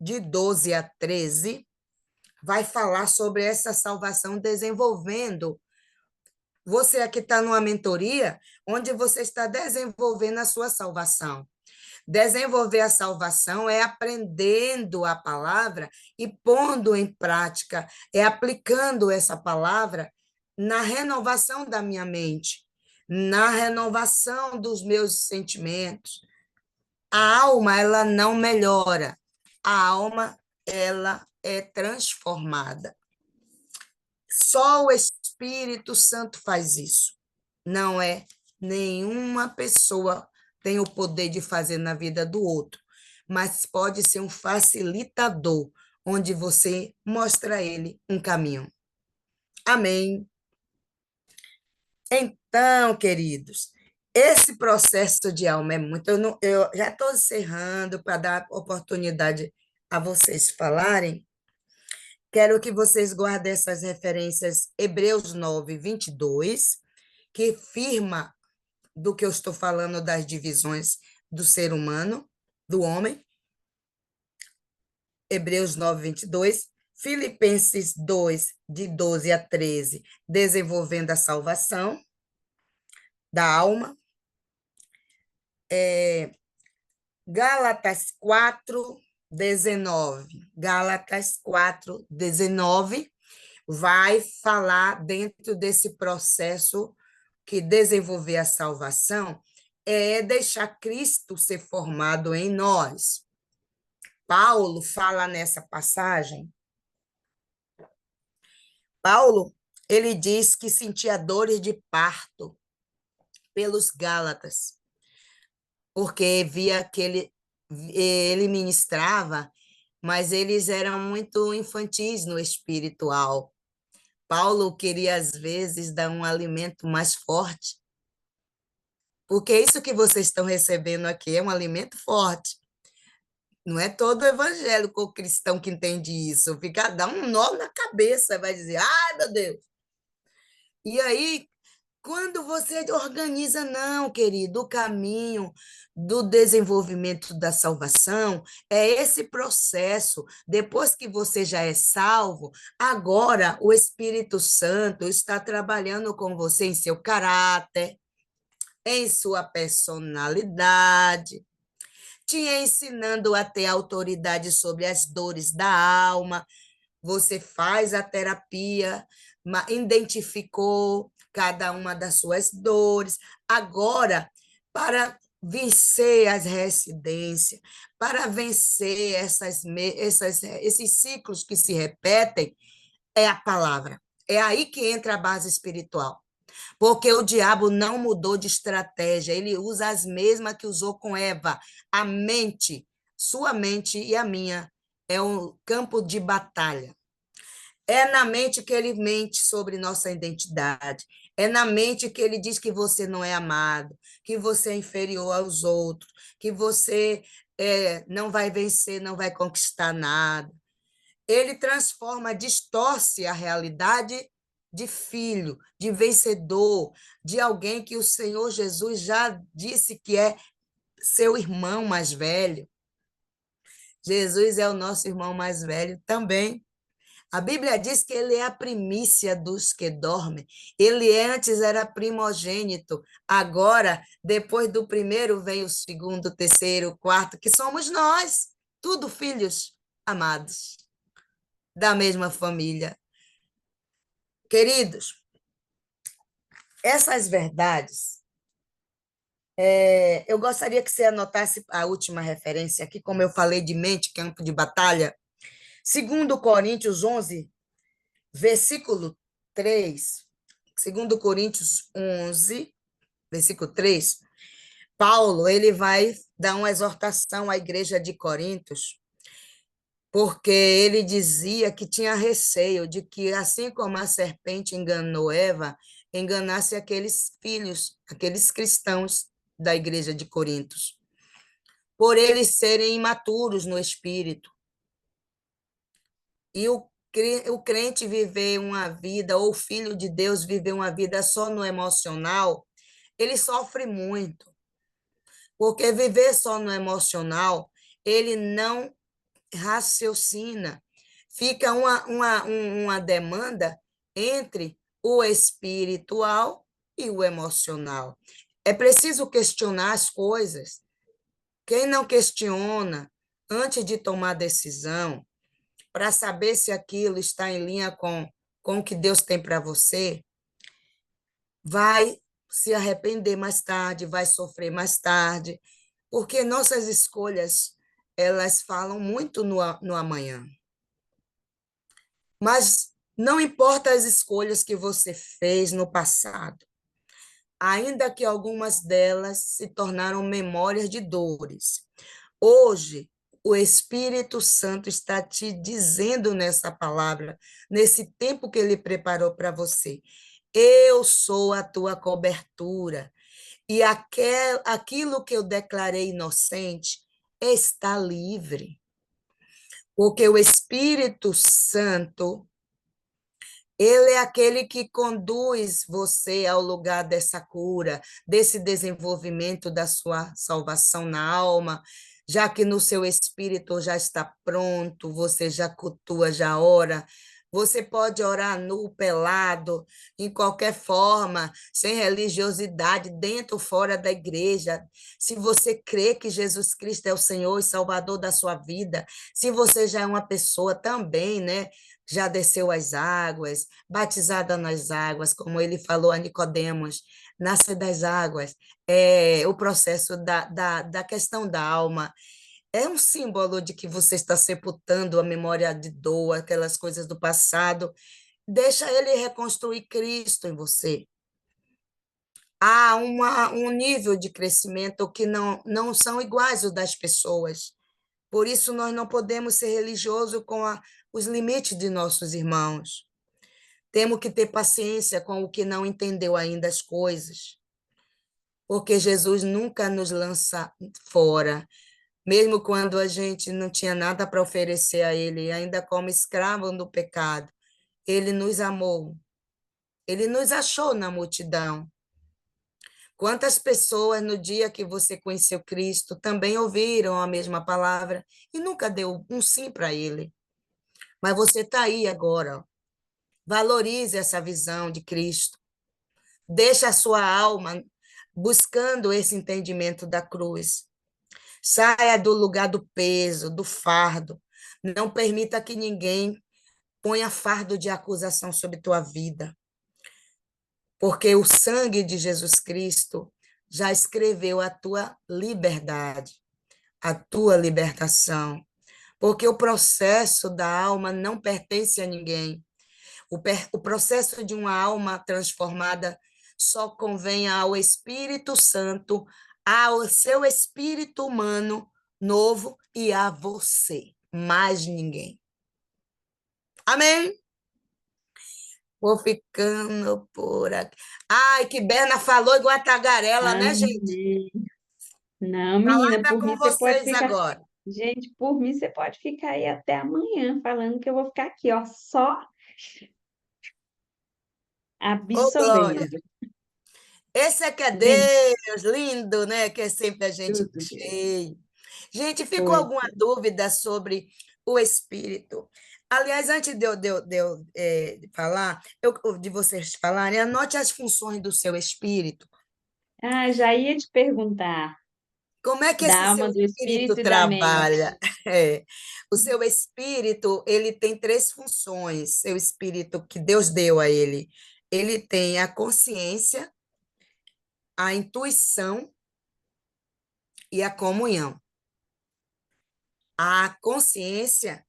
de 12 a 13, vai falar sobre essa salvação desenvolvendo. Você aqui está numa mentoria onde você está desenvolvendo a sua salvação. Desenvolver a salvação é aprendendo a palavra e pondo em prática, é aplicando essa palavra na renovação da minha mente, na renovação dos meus sentimentos. A alma, ela não melhora. A alma, ela é transformada. Só o Espírito Santo faz isso. Não é nenhuma pessoa tem o poder de fazer na vida do outro, mas pode ser um facilitador, onde você mostra a ele um caminho. Amém. Então, queridos, esse processo de alma é muito. Eu já estou encerrando para dar oportunidade a vocês falarem. Quero que vocês guardem essas referências, Hebreus 9, 22, que firma do que eu estou falando das divisões do ser humano, do homem. Hebreus 9, 22. Filipenses 2, de 12 a 13, desenvolvendo a salvação da alma. Gálatas 4, 19. Gálatas 4, 19 vai falar dentro desse processo que desenvolver a salvação é deixar Cristo ser formado em nós. Paulo fala nessa passagem. Paulo, ele diz que sentia dores de parto pelos Gálatas, porque via que ele ministrava mas eles eram muito infantis no espiritual. Paulo queria, às vezes, dar um alimento mais forte, porque isso que vocês estão recebendo aqui é um alimento forte. Não é todo evangélico ou cristão que entende isso. Fica, dá um nó na cabeça, vai dizer, ai, meu Deus. E aí, quando você organiza, não, querido, o caminho do desenvolvimento da salvação é esse processo. Depois que você já é salvo, agora o Espírito Santo está trabalhando com você em seu caráter, em sua personalidade, te ensinando a ter autoridade sobre as dores da alma. Você faz a terapia, identificou cada uma das suas dores. Agora, para vencer as residências, para vencer esses ciclos que se repetem, é a palavra. É aí que entra a base espiritual. Porque o diabo não mudou de estratégia, ele usa as mesmas que usou com Eva. A mente, sua mente e a minha, é um campo de batalha. É na mente que ele mente sobre nossa identidade. É na mente que ele diz que você não é amado, que você é inferior aos outros, que você não vai vencer, não vai conquistar nada. Ele transforma, distorce a realidade de filho, de vencedor, de alguém que o Senhor Jesus já disse que é seu irmão mais velho. Jesus é o nosso irmão mais velho também. A Bíblia diz que ele é a primícia dos que dormem. Ele antes era primogênito. Agora, depois do primeiro, vem o segundo, o terceiro, o quarto, que somos nós. Tudo filhos amados, da mesma família. Queridos, essas verdades, eu gostaria que você anotasse a última referência aqui, como eu falei de mente, campo de batalha. 2 Coríntios 11, versículo 3, 2 Coríntios 11, versículo 3, Paulo, ele vai dar uma exortação à igreja de Corintos, porque ele dizia que tinha receio de que, assim como a serpente enganou Eva, enganasse aqueles filhos, aqueles cristãos da igreja de Corintos, por eles serem imaturos no espírito. E o crente viver uma vida, ou o filho de Deus viver uma vida só no emocional, ele sofre muito. Porque viver só no emocional, ele não raciocina. Fica uma demanda entre o espiritual e o emocional. É preciso questionar as coisas. Quem não questiona antes de tomar decisão, para saber se aquilo está em linha com o que Deus tem para você, vai se arrepender mais tarde, vai sofrer mais tarde, porque nossas escolhas, elas falam muito no amanhã. Mas não importa as escolhas que você fez no passado, ainda que algumas delas se tornaram memórias de dores. Hoje, o Espírito Santo está te dizendo nessa palavra, nesse tempo que ele preparou para você: eu sou a tua cobertura, e aquilo que eu declarei inocente está livre, porque o Espírito Santo, ele é aquele que conduz você ao lugar dessa cura, desse desenvolvimento da sua salvação na alma, já que no seu espírito já está pronto, você já cultua, já ora. Você pode orar nu, pelado, em qualquer forma, sem religiosidade, dentro ou fora da igreja. Se você crê que Jesus Cristo é o Senhor e Salvador da sua vida, se você já é uma pessoa também, né? Já desceu as águas, batizada nas águas, como ele falou a Nicodemos, nascer das águas, o processo da questão da alma, é um símbolo de que você está sepultando a memória de dor, aquelas coisas do passado, deixa ele reconstruir Cristo em você. Há um nível de crescimento que não são iguais o das pessoas, Por isso, nós não podemos ser religiosos com os limites de nossos irmãos. Temos que ter paciência com o que não entendeu ainda as coisas, porque Jesus nunca nos lança fora, mesmo quando a gente não tinha nada para oferecer a Ele, ainda como escravo do pecado. Ele nos amou, Ele nos achou na multidão. Quantas pessoas no dia que você conheceu Cristo também ouviram a mesma palavra e nunca deu um sim para Ele? Mas você está aí agora. Ó. Valorize essa visão de Cristo. Deixa a sua alma buscando esse entendimento da cruz. Saia do lugar do peso, do fardo. Não permita que ninguém ponha fardo de acusação sobre tua vida. Porque o sangue de Jesus Cristo já escreveu a tua liberdade, a tua libertação. Porque o processo da alma não pertence a ninguém. O processo de uma alma transformada só convém ao Espírito Santo, ao seu espírito humano novo e a você, mais ninguém. Amém? Vou ficando por aqui. Ai, que Berna falou igual a tagarela, né, gente? Amém. Não, A palavra menina, está por mim com você pode vocês ficar. agora. Gente, por mim você pode ficar aí até amanhã falando que eu vou ficar aqui, ó, só Ô, glória! absorvendo. Esse é que é Gente, Deus, lindo, né? Que é sempre a gente tudo, gente. cheio. Gente, ficou Pois alguma é. dúvida sobre o Espírito? Aliás, antes de falar, de vocês falarem, anote as funções do seu Espírito. Ah, já ia te perguntar Como é que esse da seu alma, do espírito espírito e da trabalha? mente. É. O seu espírito, ele tem três funções. Seu espírito que Deus deu a ele. Ele tem a consciência, a intuição e a comunhão. A consciência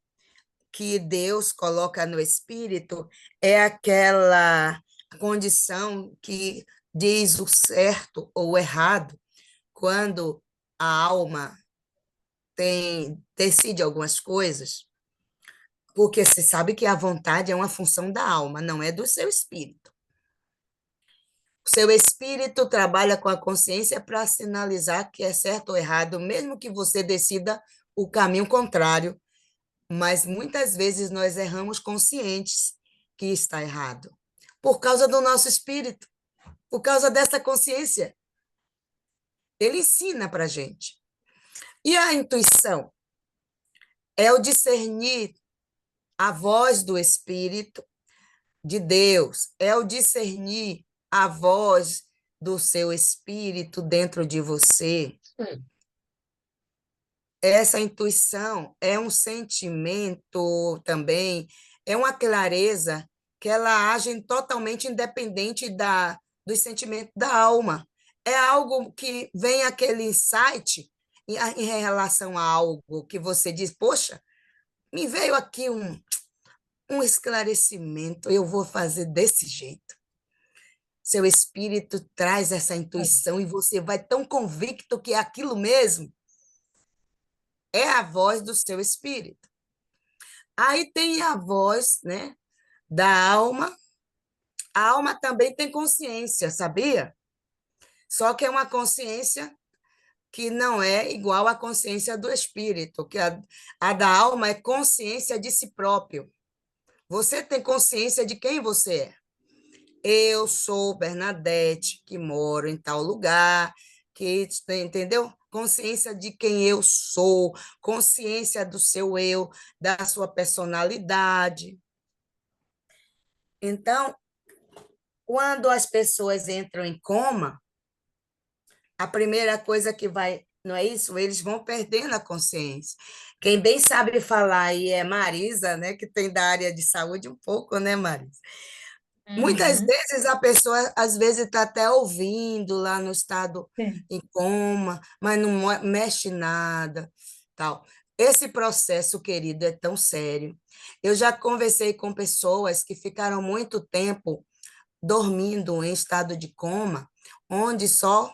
que Deus coloca no espírito é aquela condição que diz o certo ou o errado quando a alma decide algumas coisas, porque você sabe que a vontade é uma função da alma, não é do seu espírito. O seu espírito trabalha com a consciência para sinalizar que é certo ou errado, mesmo que você decida o caminho contrário, mas muitas vezes nós erramos conscientes que está errado, por causa do nosso espírito, por causa dessa consciência. Ele ensina para a gente. E a intuição é o discernir a voz do Espírito de Deus, é o discernir a voz do seu Espírito dentro de você. Essa intuição é um sentimento também, é uma clareza que ela age totalmente independente dos sentimentos da alma. É algo que vem aquele insight em relação a algo que você diz, poxa, me veio aqui um esclarecimento, eu vou fazer desse jeito. Seu espírito traz essa intuição e você vai tão convicto que é aquilo mesmo. É a voz do seu espírito. Aí tem a voz, né, da alma. A alma também tem consciência, sabia? Só que é uma consciência que não é igual à consciência do espírito, que a da alma é consciência de si próprio. Você tem consciência de quem você é. Eu sou Bernadette, que moro em tal lugar, que entendeu? Consciência de quem eu sou, consciência do seu eu, da sua personalidade. Então, quando as pessoas entram em coma, a primeira coisa que vai, não é isso? Eles vão perdendo a consciência. Quem bem sabe falar aí é Marisa, né, que tem da área de saúde um pouco, né, Marisa? Muitas Uhum. vezes a pessoa, às vezes, está até ouvindo lá no estado Sim. em coma, mas não mexe nada, tal. Esse processo, querido, é tão sério. Eu já conversei com pessoas que ficaram muito tempo dormindo em estado de coma, onde só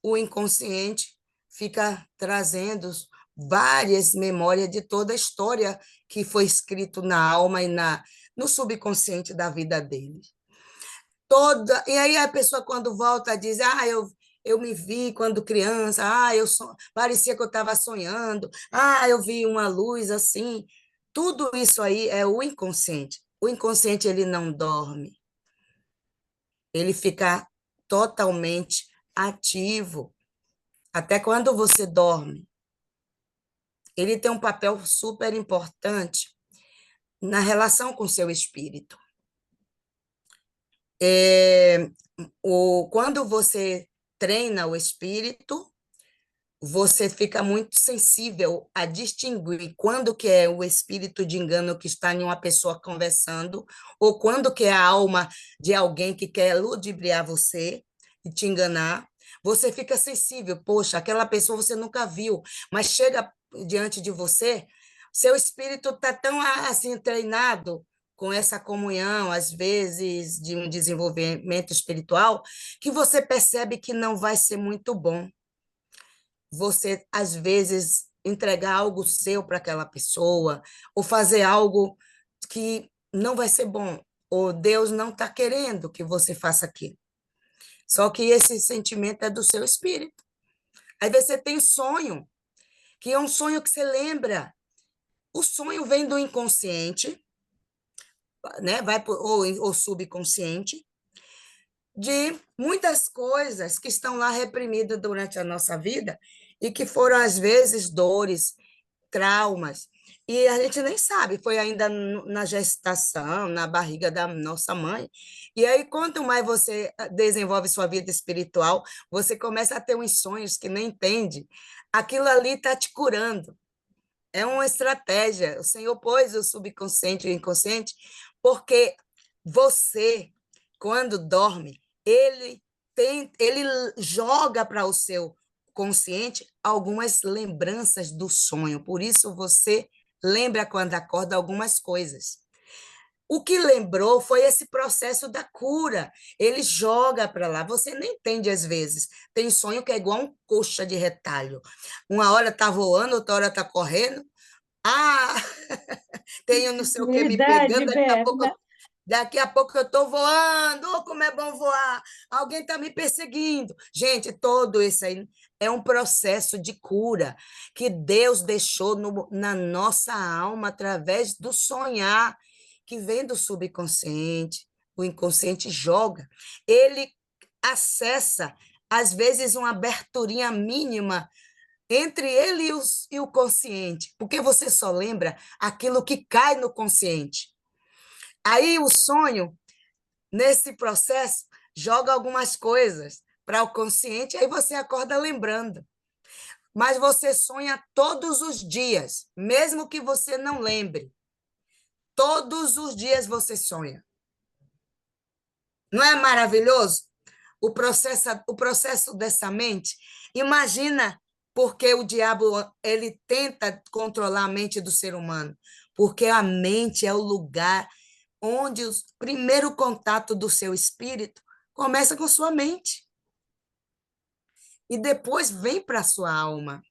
o inconsciente fica trazendo várias memórias de toda a história que foi escrito na alma e no subconsciente da vida dele. E aí a pessoa, quando volta, diz: eu me vi quando criança, parecia que eu estava sonhando, eu vi uma luz assim. Tudo isso aí é o inconsciente. O inconsciente, ele não dorme, ele fica totalmente ativo. Até quando você dorme, ele tem um papel super importante na relação com o seu espírito. Quando você treina o espírito, você fica muito sensível a distinguir quando que é o espírito de engano que está em uma pessoa conversando, ou quando que é a alma de alguém que quer ludibriar você e te enganar. Você fica sensível, poxa, aquela pessoa você nunca viu, mas chega diante de você, seu espírito está tão assim treinado com essa comunhão, às vezes, de um desenvolvimento espiritual, que você percebe que não vai ser muito bom você, às vezes, entregar algo seu para aquela pessoa, ou fazer algo que não vai ser bom, ou Deus não está querendo que você faça aquilo. Só que esse sentimento é do seu espírito. Aí você tem sonho, que é um sonho que você lembra. O sonho vem do inconsciente, né? Ou subconsciente, de muitas coisas que estão lá reprimidas durante a nossa vida e que foram, às vezes, dores, traumas, e a gente nem sabe, foi ainda na gestação, na barriga da nossa mãe. E aí, quanto mais você desenvolve sua vida espiritual, você começa a ter uns sonhos que nem entende. Aquilo ali está te curando. É uma estratégia. O Senhor pôs o subconsciente e o inconsciente, porque você, quando dorme, ele joga para o seu consciente algumas lembranças do sonho. Por isso você lembra quando acorda algumas coisas. O que lembrou foi esse processo da cura. Ele joga para lá. Você nem entende às vezes. Tem sonho que é igual um coxa de retalho. Uma hora está voando, outra hora está correndo. Ah, tenho não sei o que me Verdade, pegando, Berna. daqui a pouco eu estou voando, como é bom voar, alguém está me perseguindo. Gente, todo isso aí é um processo de cura que Deus deixou na nossa alma através do sonhar, que vem do subconsciente. O inconsciente joga, ele acessa, às vezes, uma aberturinha mínima entre ele e o consciente, porque você só lembra aquilo que cai no consciente. Aí o sonho, nesse processo, joga algumas coisas para o consciente, aí você acorda lembrando. Mas você sonha todos os dias, mesmo que você não lembre. Todos os dias você sonha. Não é maravilhoso? O processo dessa mente. Imagina porque o diabo ele tenta controlar a mente do ser humano, porque a mente é o lugar onde o primeiro contato do seu espírito começa com sua mente e depois vem para a sua alma.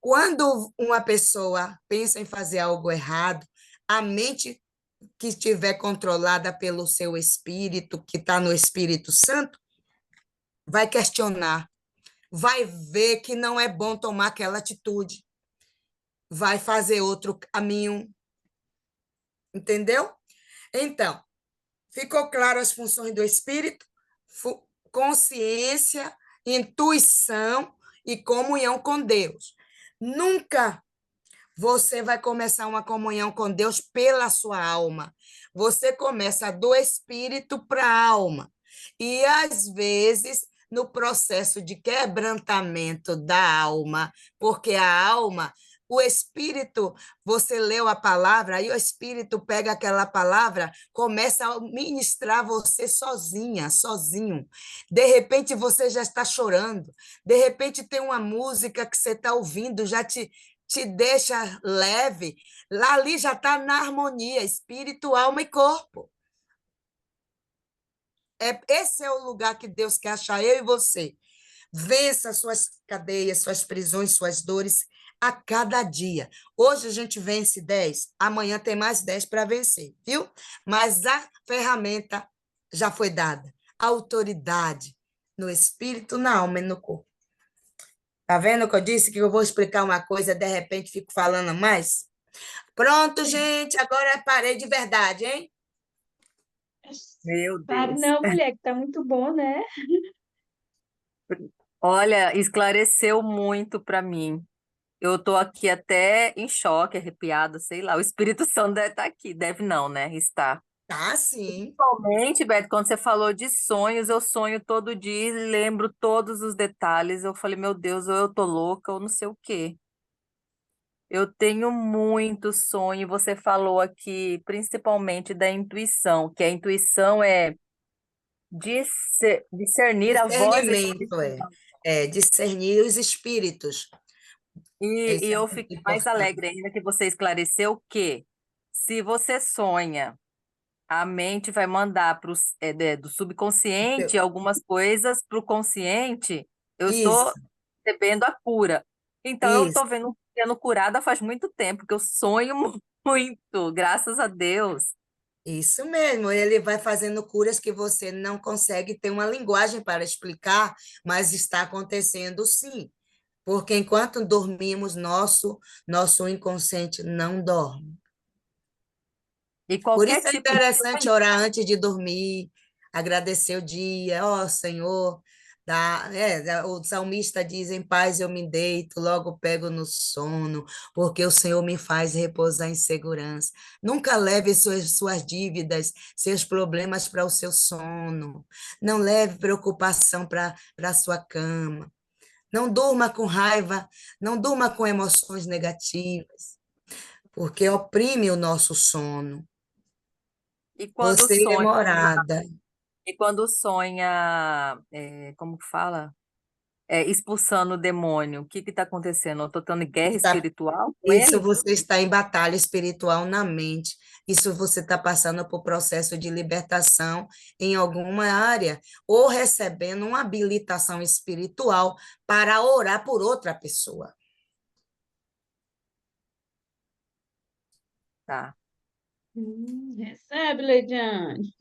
Quando uma pessoa pensa em fazer algo errado, a mente que estiver controlada pelo seu espírito, que está no Espírito Santo, vai questionar, vai ver que não é bom tomar aquela atitude, vai fazer outro caminho, entendeu? Então, ficou claro as funções do espírito? Consciência, intuição e comunhão com Deus. Nunca você vai começar uma comunhão com Deus pela sua alma. Você começa do espírito para a alma. E, às vezes, no processo de quebrantamento da alma, porque a alma, o espírito, você leu a palavra, aí o espírito pega aquela palavra, começa a ministrar você sozinha, sozinho. De repente, você já está chorando. De repente, tem uma música que você está ouvindo, já te deixa leve, lá ali já está na harmonia, espírito, alma e corpo. Esse é o lugar que Deus quer achar eu e você. Vença suas cadeias, suas prisões, suas dores, a cada dia. Hoje a gente vence 10, amanhã tem mais 10 para vencer, viu? Mas a ferramenta já foi dada. A autoridade no espírito, na alma e no corpo. Tá vendo que eu disse que eu vou explicar uma coisa, de repente fico falando mais? Pronto, gente, agora parei de verdade, hein? Meu Pare Deus. não, mulher, que tá muito bom, né? Olha, esclareceu muito para mim. Eu tô aqui até em choque, arrepiada, sei lá. O Espírito Santo deve estar aqui. Deve não, né? Está. Tá, sim. Principalmente, Beto, quando você falou de sonhos, eu sonho todo dia e lembro todos os detalhes. Eu falei, meu Deus, ou eu tô louca ou não sei o quê. Eu tenho muito sonho. Você falou aqui, principalmente da intuição, que a intuição é discernir a voz Discernimento, espiritual. discernir os espíritos. E Isso é eu muito fiquei mais importante. alegre ainda que você esclareceu que, se você sonha, a mente vai mandar do subconsciente algumas coisas para o consciente. Eu estou Isso, recebendo a cura. Então, eu isso. estou sendo curada faz muito tempo, que eu sonho muito, graças a Deus. Isso mesmo, ele vai fazendo curas que você não consegue ter uma linguagem para explicar, mas está acontecendo sim, porque enquanto dormimos, nosso inconsciente não dorme. E Por qualquer isso é tipo de interessante sonho. orar antes de dormir, agradecer o dia, ó Senhor, o salmista diz, em paz eu me deito, logo pego no sono, porque o Senhor me faz repousar em segurança. Nunca leve suas dívidas, seus problemas para o seu sono. Não leve preocupação para a sua cama. Não durma com raiva, não durma com emoções negativas, porque oprime o nosso sono. E quando Você é sonha, morada. como que fala? Expulsando o demônio, o que está acontecendo? Eu estou tendo guerra Tá- espiritual com Isso ele? você está em batalha espiritual na mente. Isso você está passando por processo de libertação em alguma área, ou recebendo uma habilitação espiritual para orar por outra pessoa. Tá. Recebe, Leidiane.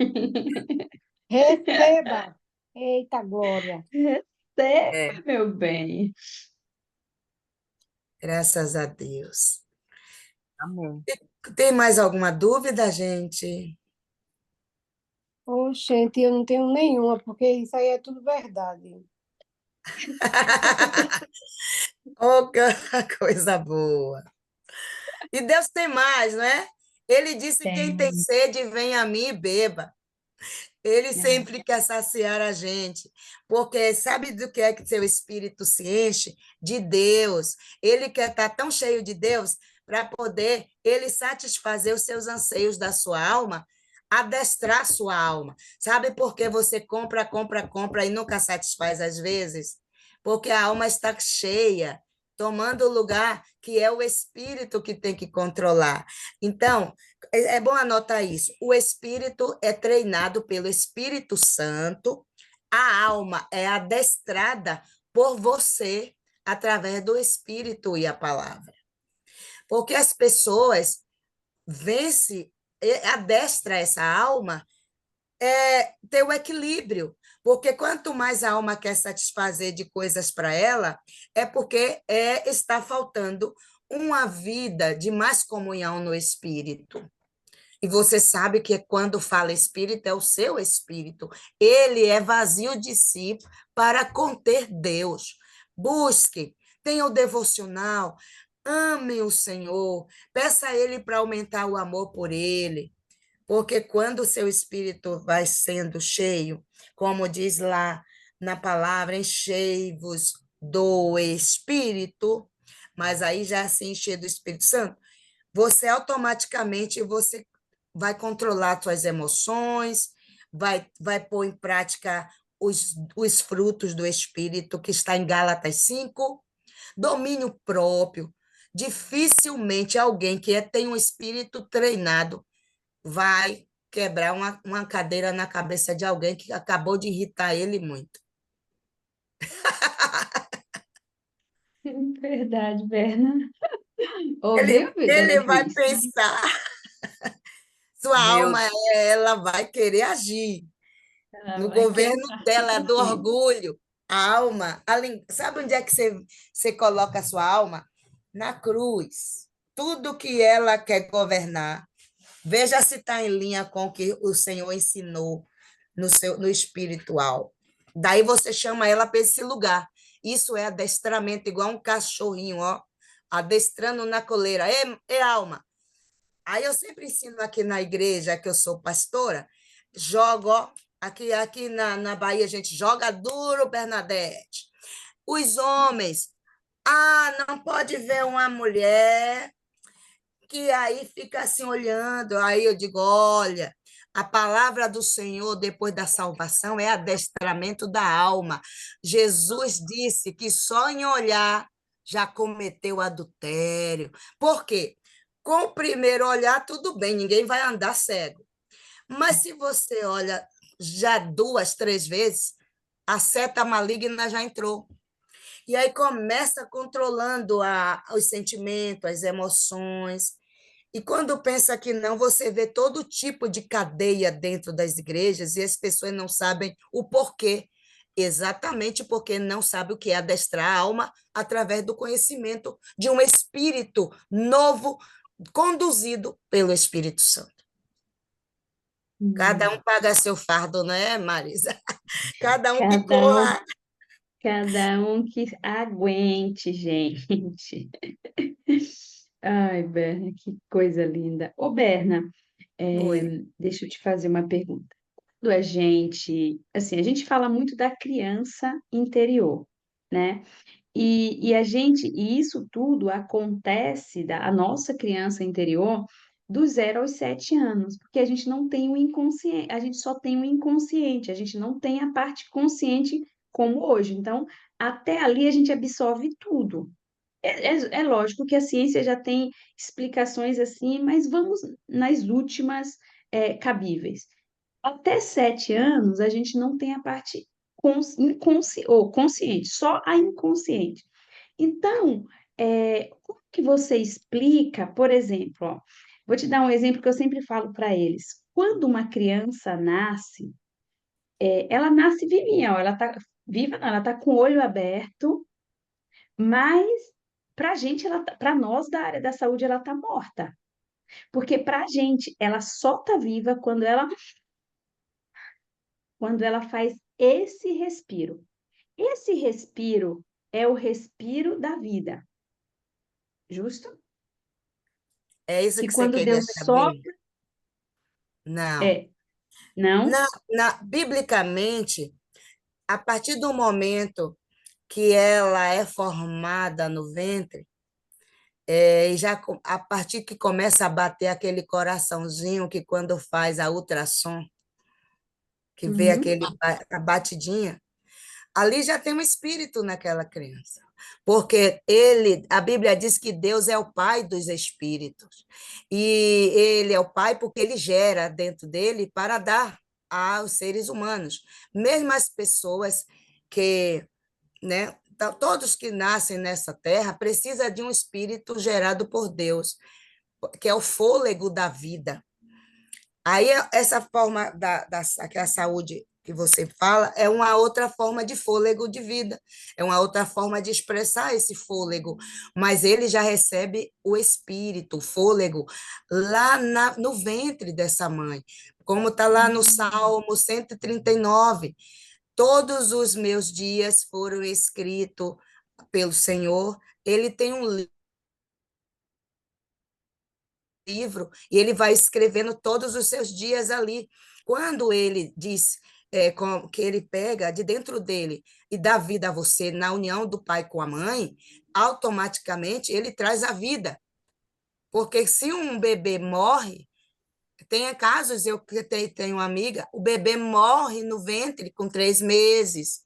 Receba. Eita, Glória. É, Recebe, meu bem. Graças a Deus. amém. Tem mais alguma dúvida, gente? Ô, gente, eu não tenho nenhuma, porque isso aí é tudo verdade. Oh, coisa boa. E Deus tem mais, não é? Ele disse: quem tem Tem. sede, vem a mim e beba. Ele É. sempre quer saciar a gente, porque sabe do que é que seu espírito se enche? De Deus. Ele quer estar tão cheio de Deus para poder ele satisfazer os seus anseios da sua alma, adestrar sua alma. Sabe por que você compra, compra, compra e nunca satisfaz às vezes? Porque a alma está cheia, tomando o lugar que é o espírito que tem que controlar. Então, é bom anotar isso. O espírito é treinado pelo Espírito Santo, a alma é adestrada por você através do espírito e a palavra. Porque as pessoas vence, adestra essa alma ter o equilíbrio. Porque quanto mais a alma quer satisfazer de coisas para ela, é porque está faltando uma vida de mais comunhão no espírito. E você sabe que quando fala espírito, é o seu espírito. Ele é vazio de si para conter Deus. Busque, tenha o devocional, ame o Senhor, peça a Ele para aumentar o amor por Ele. Porque quando o seu espírito vai sendo cheio, como diz lá na palavra, enchei-vos do Espírito, mas aí já se encher do Espírito Santo, você automaticamente você vai controlar suas emoções, vai pôr em prática os frutos do Espírito, que está em Gálatas 5, domínio próprio. Dificilmente alguém tem um espírito treinado vai quebrar uma cadeira na cabeça de alguém que acabou de irritar ele muito. Verdade, Berna. Ele, Ouviu, ele vai Beatriz? pensar, sua alma, Meu, ela vai querer agir. Ela No vai governo queimar tudo dela, do aquilo. orgulho, a alma. Sabe onde é que você coloca a sua alma? Na cruz. Tudo que ela quer governar, veja se está em linha com o que o Senhor ensinou no espiritual. Daí você chama ela para esse lugar. Isso é adestramento, igual um cachorrinho, ó, adestrando na coleira. Alma. Aí eu sempre ensino aqui na igreja, que eu sou pastora, jogo, ó, aqui na Bahia a gente joga duro, Bernadette. Os homens, não pode ver uma mulher que aí fica assim olhando. Aí eu digo, olha, a palavra do Senhor depois da salvação é adestramento da alma. Jesus disse que só em olhar já cometeu adultério. Por quê? Com o primeiro olhar, tudo bem, ninguém vai andar cego. Mas se você olha já 2, 3 vezes, a seta maligna já entrou. E aí começa controlando os sentimentos, as emoções. E quando pensa que não, você vê todo tipo de cadeia dentro das igrejas e as pessoas não sabem o porquê. Exatamente porque não sabe o que é adestrar a alma através do conhecimento de um espírito novo, conduzido pelo Espírito Santo. Cada um Hum. paga seu fardo, não é, Marisa? Cada um que Cada um, corra. cada um que aguente, gente. Ai, Berna, que coisa linda. Ô, Berna, é, Oi. deixa eu te fazer uma pergunta. Quando a gente, assim, a gente fala muito da criança interior, né? E isso tudo acontece a nossa criança interior do 0 aos 7 anos, porque a gente não tem o inconsciente, a gente só tem o inconsciente, a gente não tem a parte consciente como hoje. Então, até ali a gente absorve tudo. É lógico que a ciência já tem explicações assim, mas vamos nas últimas cabíveis. Até 7 anos, a gente não tem a parte ou consciente, só a inconsciente. Então, como que você explica, por exemplo, ó, vou te dar um exemplo que eu sempre falo para eles. Quando uma criança nasce, ela nasce vivinha, ó, ela tá viva, não, ela tá com o olho aberto, mas para gente, para nós da área da saúde, ela tá morta. Porque para a gente, ela só tá viva quando ela faz esse respiro. Esse respiro é o respiro da vida, justo? É isso Que que você quando queria Deus saber? sopra, Não. é, não? Biblicamente, a partir do momento que ela é formada no ventre, e já a partir que começa a bater aquele coraçãozinho que quando faz a ultrassom, que vê Uhum. a batidinha, ali já tem um espírito naquela criança. Porque a Bíblia diz que Deus é o pai dos espíritos. E ele é o pai porque ele gera dentro dele para dar aos seres humanos. Mesmo as pessoas que, né, todos que nascem nessa terra precisam de um espírito gerado por Deus, que é o fôlego da vida. Aí, essa forma aquela saúde que você fala é uma outra forma de fôlego de vida, é uma outra forma de expressar esse fôlego, mas ele já recebe o espírito, o fôlego, lá no ventre dessa mãe, como está lá no Salmo 139, todos os meus dias foram escritos pelo Senhor, ele tem um livro e ele vai escrevendo todos os seus dias ali. Quando ele diz que ele pega de dentro dele e dá vida a você na união do pai com a mãe, automaticamente ele traz a vida. Porque se um bebê morre, tem casos, eu tenho uma amiga, o bebê morre no ventre com 3 meses,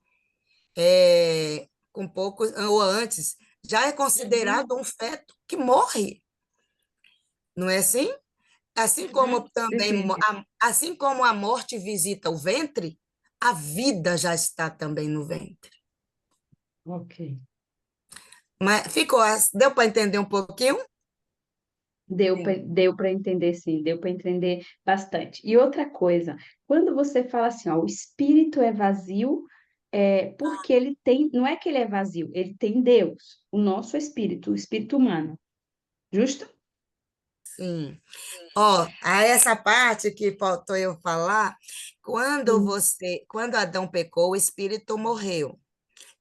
com pouco, ou antes, já é considerado um feto que morre, não é assim? Assim como Sim, também, sim, sim. assim como a morte visita o ventre, a vida já está também no ventre. Ok. Mas ficou, deu para entender um pouquinho? Deu para entender, sim, deu para entender bastante. E outra coisa, quando você fala assim, ó, o espírito é vazio, porque ele tem, não é que ele é vazio, ele tem Deus, o nosso espírito, o espírito humano, justo? Sim. Ó, a essa parte que faltou eu falar, Hum. quando Adão pecou, o espírito morreu.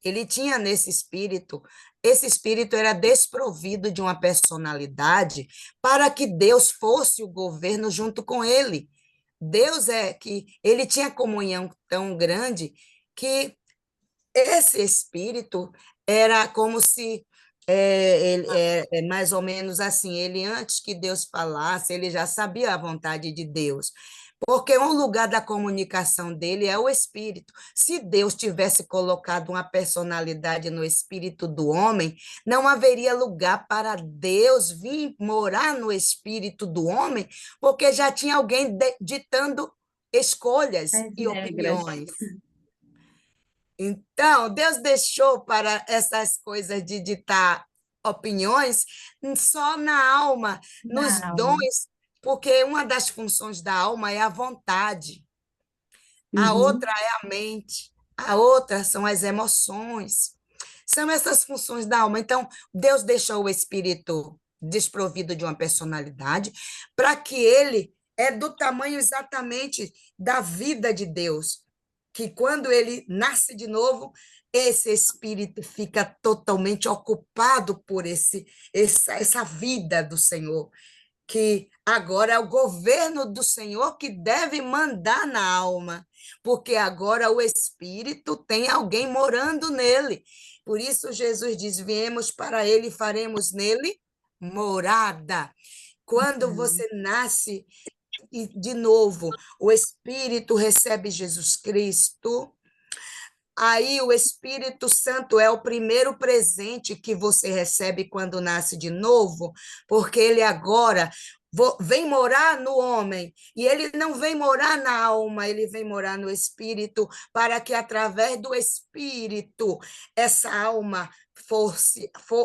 Ele tinha nesse espírito, esse espírito era desprovido de uma personalidade para que Deus fosse o governo junto com ele. Deus é que ele tinha comunhão tão grande que esse espírito era como se mais ou menos assim, ele antes que Deus falasse, ele já sabia a vontade de Deus. Porque um lugar da comunicação dele é o espírito. Se Deus tivesse colocado uma personalidade no espírito do homem, não haveria lugar para Deus vir morar no espírito do homem, porque já tinha alguém ditando escolhas As e regras. opiniões. Então, Deus deixou para essas coisas de ditar opiniões só na alma, nos Não. dons, porque uma das funções da alma é a vontade, a Uhum. outra é a mente, a outra são as emoções. São essas funções da alma. Então, Deus deixou o espírito desprovido de uma personalidade para que ele é do tamanho exatamente da vida de Deus, que quando ele nasce de novo, esse espírito fica totalmente ocupado por essa vida do Senhor, que agora é o governo do Senhor que deve mandar na alma, porque agora o espírito tem alguém morando nele. Por isso Jesus diz: viemos para ele e faremos nele morada. Quando você nasce e de novo, o espírito recebe Jesus Cristo. Aí o Espírito Santo é o primeiro presente que você recebe quando nasce de novo, porque ele agora vem morar no homem, e ele não vem morar na alma, ele vem morar no espírito, para que através do espírito essa alma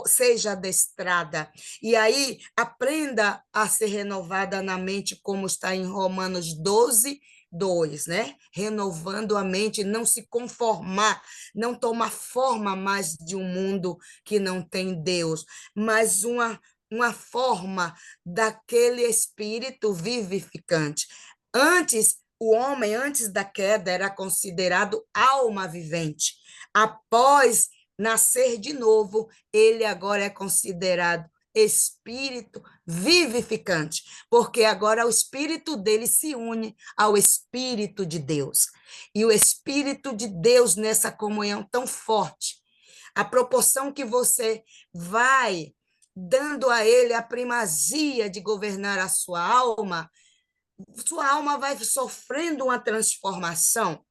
seja adestrada. E aí aprenda a ser renovada na mente, como está em Romanos 12:2, né? Renovando a mente, não se conformar, não tomar forma mais de um mundo que não tem Deus, mas uma forma daquele espírito vivificante. Antes, o homem, antes da queda, era considerado alma vivente. Após nascer de novo, ele agora é considerado espírito vivificante, porque agora o espírito dele se une ao Espírito de Deus. E o Espírito de Deus, nessa comunhão tão forte, a proporção que você vai dando a ele a primazia de governar a sua alma vai sofrendo uma transformação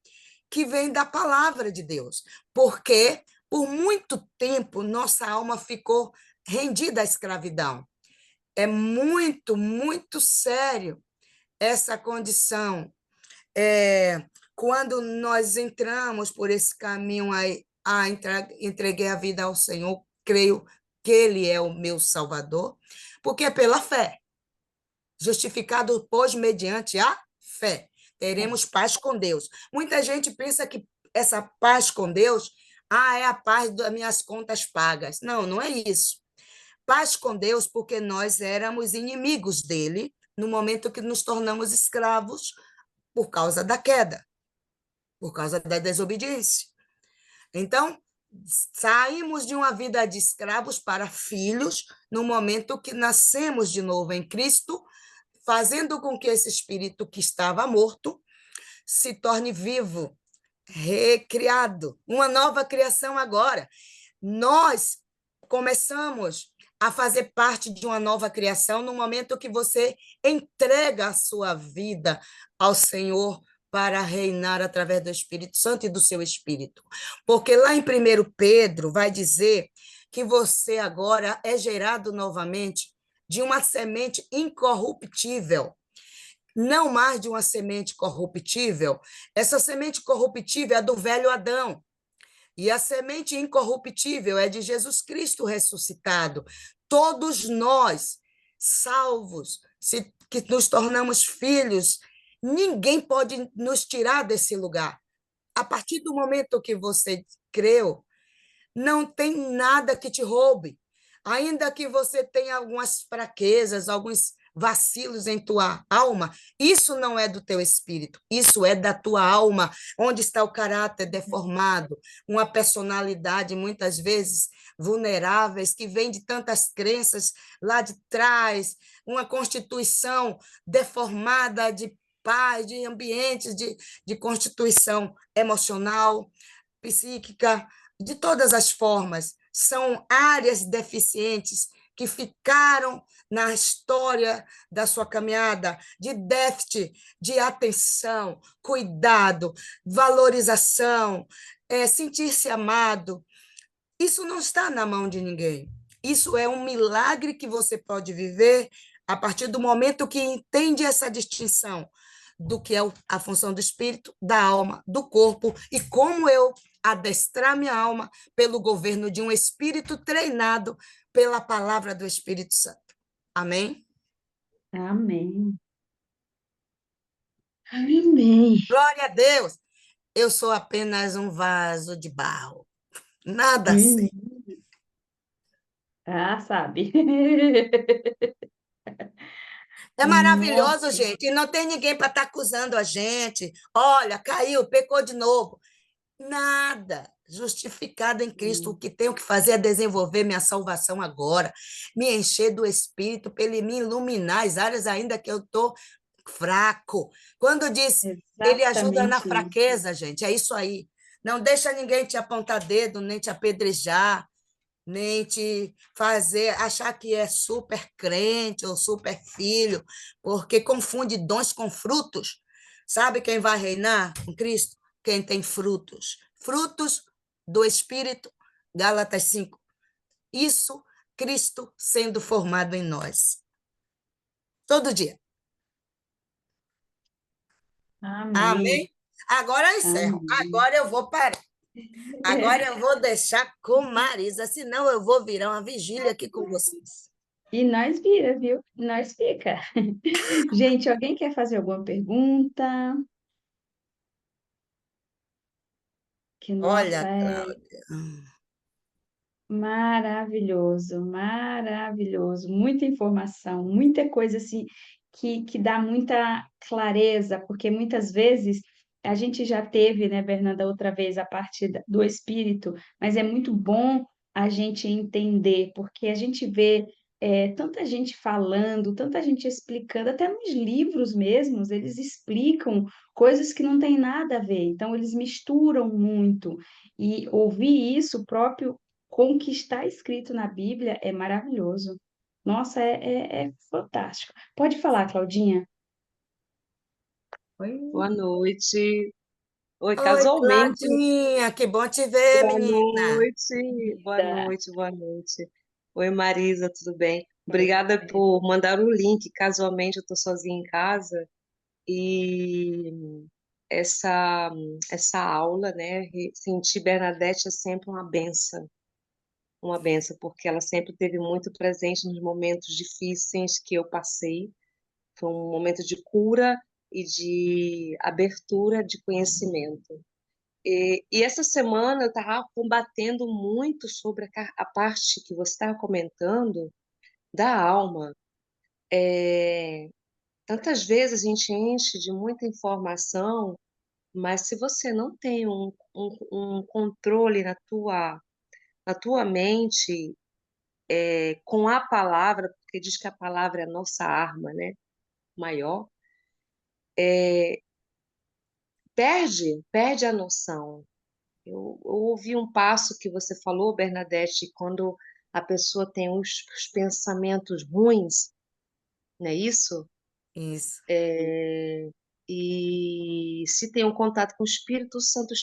que vem da palavra de Deus. Porque por muito tempo nossa alma ficou rendida à escravidão. É muito, muito sério essa condição. Quando nós entramos por esse caminho aí, entreguei a vida ao Senhor, creio que Ele é o meu Salvador, porque é pela fé, justificado, pois, mediante a fé, teremos paz com Deus. Muita gente pensa que essa paz com Deus, é a paz das minhas contas pagas. Não, não é isso. Paz com Deus, porque nós éramos inimigos dele no momento que nos tornamos escravos por causa da queda, por causa da desobediência. Então, saímos de uma vida de escravos para filhos no momento que nascemos de novo em Cristo, fazendo com que esse espírito que estava morto se torne vivo, recriado, uma nova criação agora. Nós começamos a fazer parte de uma nova criação no momento que você entrega a sua vida ao Senhor para reinar através do Espírito Santo e do seu Espírito. Porque lá em 1 Pedro vai dizer que você agora é gerado novamente de uma semente incorruptível, não mais de uma semente corruptível. Essa semente corruptível é do velho Adão. E a semente incorruptível é de Jesus Cristo ressuscitado. Todos nós, salvos, que nos tornamos filhos, ninguém pode nos tirar desse lugar. A partir do momento que você creu, não tem nada que te roube. Ainda que você tenha algumas fraquezas, alguns vacilos em tua alma, isso não é do teu espírito, isso é da tua alma, onde está o caráter deformado, uma personalidade muitas vezes vulneráveis, que vem de tantas crenças lá de trás, uma constituição deformada de paz, de ambientes de constituição emocional, psíquica, de todas as formas. São áreas deficientes que ficaram na história da sua caminhada, de déficit, de atenção, cuidado, valorização, sentir-se amado. Isso não está na mão de ninguém. Isso é um milagre que você pode viver a partir do momento que entende essa distinção do que é a função do espírito, da alma, do corpo, e como eu adestrar minha alma pelo governo de um espírito treinado pela palavra do Espírito Santo. Amém? Amém. Amém. Glória a Deus! Eu sou apenas um vaso de barro. Nada sei. Ah, sabe. É maravilhoso, Nossa. gente, e não tem ninguém para estar acusando a gente. Olha, caiu, pecou de novo. Nada. Justificado em Cristo, o que tenho que fazer é desenvolver minha salvação agora, me encher do Espírito para ele me iluminar as áreas ainda que eu estou fraco. Quando diz, ele ajuda na Exatamente isso. fraqueza, gente, é isso aí. Não deixa ninguém te apontar dedo, nem te apedrejar, nem te fazer achar que é super crente ou super filho, porque confunde dons com frutos. Sabe quem vai reinar com Cristo? Quem tem frutos. Frutos do Espírito, Gálatas 5. Isso, Cristo sendo formado em nós. Todo dia. Amém. Amém? Agora eu encerro. Amém. Agora eu vou parar. Agora eu vou deixar com Marisa, senão eu vou virar uma vigília aqui com vocês. E nós vira, viu? Nós fica. Gente, alguém quer fazer alguma pergunta? Que nossa, Olha, é Cláudia. maravilhoso, maravilhoso. Muita informação, muita coisa assim que dá muita clareza, porque muitas vezes a gente já teve, né, Bernarda, outra vez a parte do espírito, mas é muito bom a gente entender, porque a gente vê tanta gente falando, tanta gente explicando, até nos livros mesmos, eles explicam coisas que não têm nada a ver, então eles misturam muito. E ouvir isso próprio com o que está escrito na Bíblia é maravilhoso. Nossa, é fantástico. Pode falar, Claudinha. Oi, Boa noite. Oi, Oi, casualmente. Claudinha, que bom te ver, Boa menina. noite. Boa Da... noite, boa noite. Oi, Marisa, tudo bem? Obrigada Oi. por mandar o link. Casualmente, eu estou sozinha em casa e essa aula, né? Sentir Bernadette é sempre uma benção, porque ela sempre esteve muito presente nos momentos difíceis que eu passei. Foi um momento de cura e de abertura de conhecimento. E essa semana eu estava combatendo muito sobre a parte que você estava comentando da alma. Tantas vezes a gente enche de muita informação, mas se você não tem um controle na tua mente, com a palavra, porque diz que a palavra é a nossa arma, né? Maior, perde a noção. Eu ouvi um passo que você falou, Bernadette, quando a pessoa tem os pensamentos ruins, não é isso? Isso. E se tem um contato com o Espírito Santo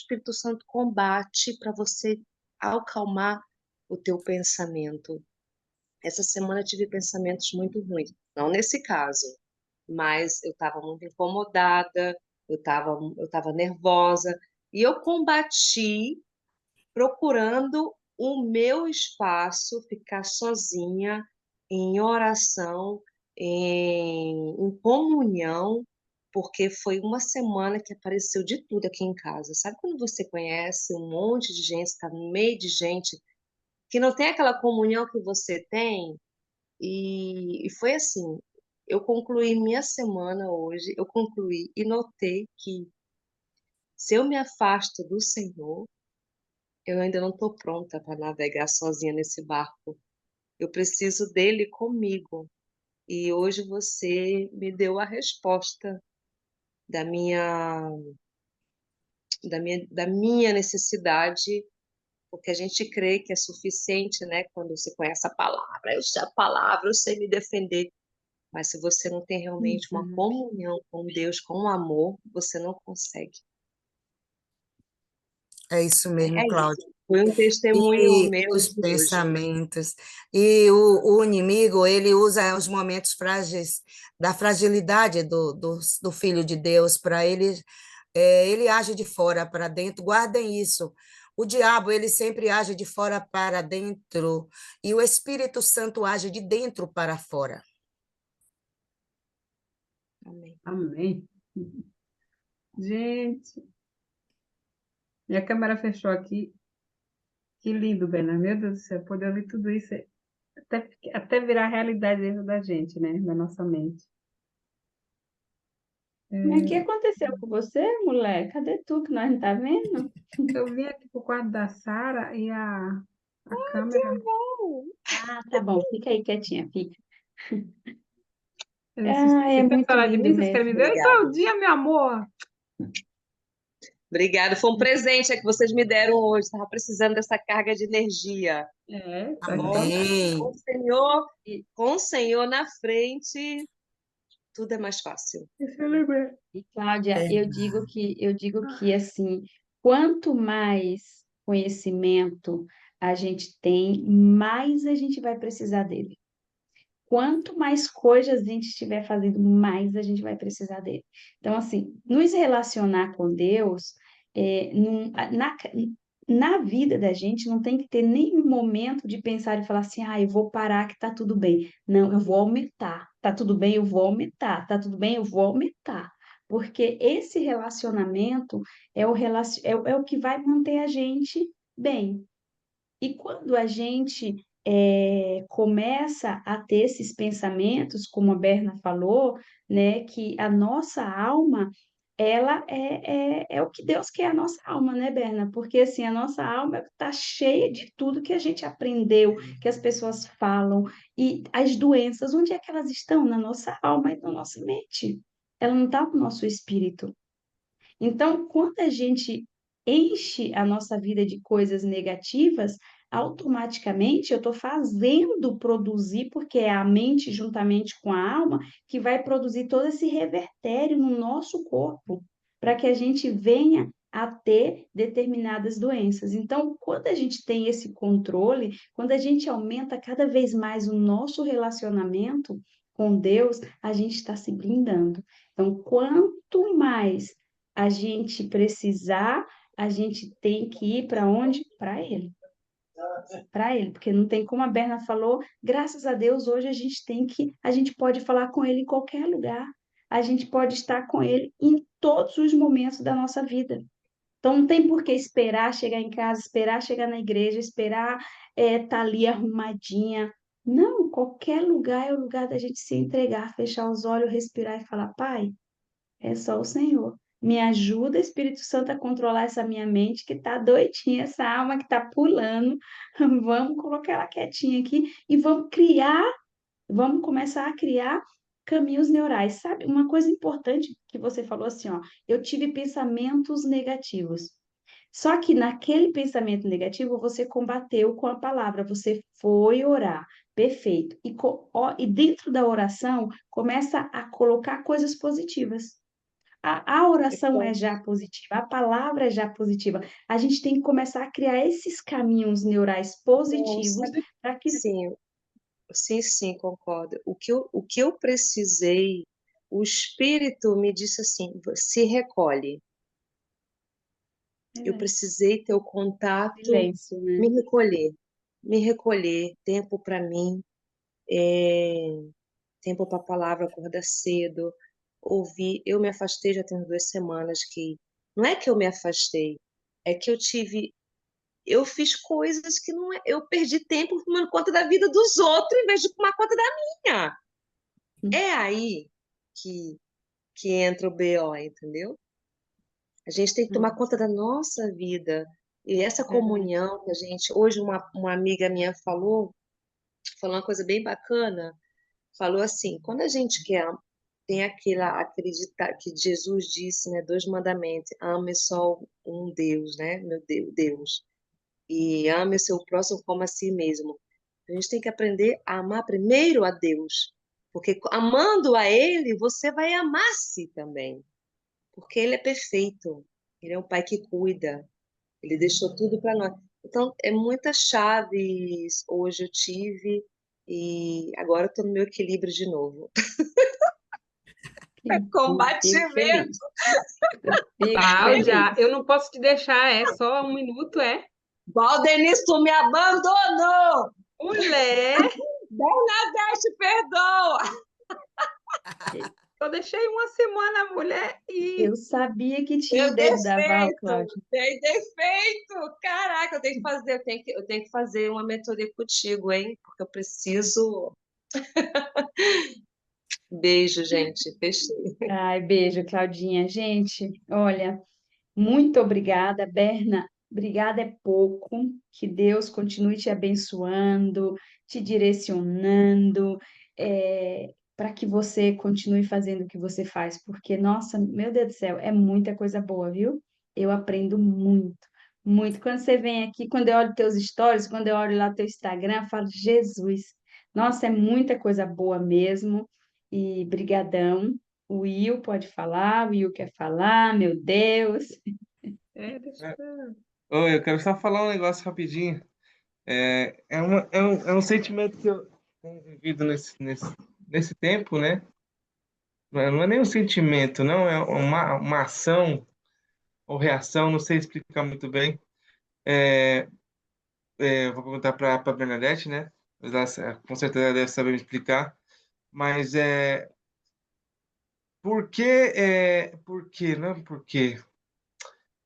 combate para você acalmar o teu pensamento. Essa semana eu tive pensamentos muito ruins, não nesse caso, mas eu estava muito incomodada, eu estava nervosa, e eu combati procurando o meu espaço, ficar sozinha, em oração, em comunhão, porque foi uma semana que apareceu de tudo aqui em casa. Sabe quando você conhece um monte de gente, está no meio de gente que não tem aquela comunhão que você tem? E foi assim, eu concluí minha semana hoje, eu concluí e notei que se eu me afasto do Senhor, eu ainda não estou pronta para navegar sozinha nesse barco. Eu preciso dele comigo. E hoje você me deu a resposta da minha, da minha necessidade, porque a gente crê que é suficiente, né? Quando você conhece a palavra, eu sei a palavra, eu sei me defender. Mas se você não tem realmente uma Exato. comunhão com Deus, com o amor, você não consegue. É isso mesmo, É Cláudia. isso. Foi um testemunho E meu os de hoje. pensamentos. E o inimigo, ele usa os momentos frágeis, da fragilidade do Filho de Deus, para ele, ele age de fora para dentro. Guardem isso. O diabo, ele sempre age de fora para dentro, e o Espírito Santo age de dentro para fora. Amém. Amém. Gente, minha câmera fechou aqui. Que lindo, Bena. Meu Deus do céu, poder ouvir tudo isso até virar realidade dentro da gente, né? Da nossa mente. Mas o que aconteceu com você, mulher? Cadê tu que nós não tá vendo? Eu vim aqui pro quarto da Sara e a câmera. Ah, tá bom, fica aí quietinha, fica. Vocês Ah, é vocês querem muito falar de lindo mim? Vocês querem mesmo. me ver? Oi, Obrigada. Claudinha, meu amor! Obrigada. Foi um presente que vocês me deram hoje. Estava precisando dessa carga de energia. Tá aqui. Ó, com Amém. o Senhor, E, com o Senhor na frente, tudo é mais fácil. Deixa eu lembrar. e, Cláudia, É, eu digo que assim, quanto mais conhecimento a gente tem, mais a gente vai precisar dele. Quanto mais coisas a gente estiver fazendo, mais a gente vai precisar dele. Então, assim, nos relacionar com Deus, na, na vida da gente, não tem que ter nenhum momento de pensar e falar assim, ah, eu vou parar que tá tudo bem. Não, eu vou aumentar. Tá tudo bem, eu vou aumentar. Tá tudo bem, eu vou aumentar. Porque esse relacionamento é o que vai manter a gente bem. E quando a gente começa a ter esses pensamentos, como a Berna falou, né, que a nossa alma, ela é o que Deus quer a nossa alma, né, Berna? Porque assim, a nossa alma está cheia de tudo que a gente aprendeu, que as pessoas falam, e as doenças, onde é que elas estão? Na nossa alma e na nossa mente. Ela não está no nosso espírito. Então, quando a gente enche a nossa vida de coisas negativas, automaticamente eu estou fazendo produzir, porque é a mente juntamente com a alma que vai produzir todo esse revertério no nosso corpo, para que a gente venha a ter determinadas doenças. Então, quando a gente tem esse controle, quando a gente aumenta cada vez mais o nosso relacionamento com Deus, a gente está se blindando. Então, quanto mais a gente precisar, a gente tem que ir para onde? Para Ele. Para Ele, porque não tem como a Berna falou, graças a Deus, hoje a gente pode falar com Ele em qualquer lugar. A gente pode estar com Ele em todos os momentos da nossa vida. Então não tem por que esperar chegar em casa, esperar chegar na igreja, esperar estar ali arrumadinha. Não, qualquer lugar é o lugar da gente se entregar, fechar os olhos, respirar e falar, Pai, é só o Senhor. Me ajuda, Espírito Santo, a controlar essa minha mente que tá doidinha, essa alma que tá pulando. Vamos colocar ela quietinha aqui e vamos começar a criar caminhos neurais. Sabe, uma coisa importante que você falou assim, ó, eu tive pensamentos negativos. Só que naquele pensamento negativo você combateu com a palavra, você foi orar. Perfeito. E dentro da oração, começa a colocar coisas positivas. A oração é já positiva, a palavra é já positiva. A gente tem que começar a criar esses caminhos neurais Bom, positivos sabe? para que. Sim, sim, sim, concordo. O que eu precisei, o Espírito me disse assim: se recolhe. Eu precisei ter o contato, Silêncio, né? me recolher, tempo para mim, é, tempo para a palavra, acordar cedo, ouvir. Eu me afastei já tem 2 semanas que não é que eu me afastei, é que eu fiz coisas que não é, eu perdi tempo tomando conta da vida dos outros em vez de tomar conta da minha. É aí que que entra o BO, entendeu? A gente tem que tomar conta da nossa vida. E essa Verdade. comunhão que a gente. Hoje, uma amiga minha falou uma coisa bem bacana. Falou assim: quando a gente quer, tem aquela acreditar que Jesus disse, né? 2 mandamentos: ame só um Deus, né? Meu Deus. E ame o seu próximo como a si mesmo. A gente tem que aprender a amar primeiro a Deus. Porque amando a Ele, você vai amar-se também. Porque Ele é perfeito. Ele é um pai que cuida. Ele deixou tudo para nós. Então, é muitas chaves hoje eu tive e agora eu estou no meu equilíbrio de novo. Que É bom, fico combatimento. feliz. Eu fico Cláudia, eu feliz. não posso te deixar, é só 1 minuto, é? Valdenice, tu me abandonou! Mulher, Bernadette, perdoa! eu deixei 1 semana, mulher, e Eu sabia que tinha o Meu dedo da Val, defeito! Cláudia. Tem defeito! Caraca, eu tenho que fazer uma mentoria contigo, hein? Porque eu preciso. Beijo, gente. Fechei. Ai, beijo, Claudinha. Gente, olha, muito obrigada, Berna. Obrigada é pouco. Que Deus continue te abençoando, te direcionando, para que você continue fazendo o que você faz, porque, nossa, meu Deus do céu, é muita coisa boa, viu? Eu aprendo muito, muito. Quando você vem aqui, quando eu olho teus stories, quando eu olho lá teu Instagram, eu falo, Jesus, nossa, é muita coisa boa mesmo. E brigadão. O Will pode falar, o Will quer falar, meu Deus. deixa É, eu... oi, eu quero só falar um negócio rapidinho. É um sentimento que eu tenho vivido nesse tempo, né? Não é nem um sentimento, não, é uma ação ou reação, não sei explicar muito bem. Eu vou perguntar para a Bernadette, né? Mas ela, com certeza ela deve saber me explicar. Mas não por quê?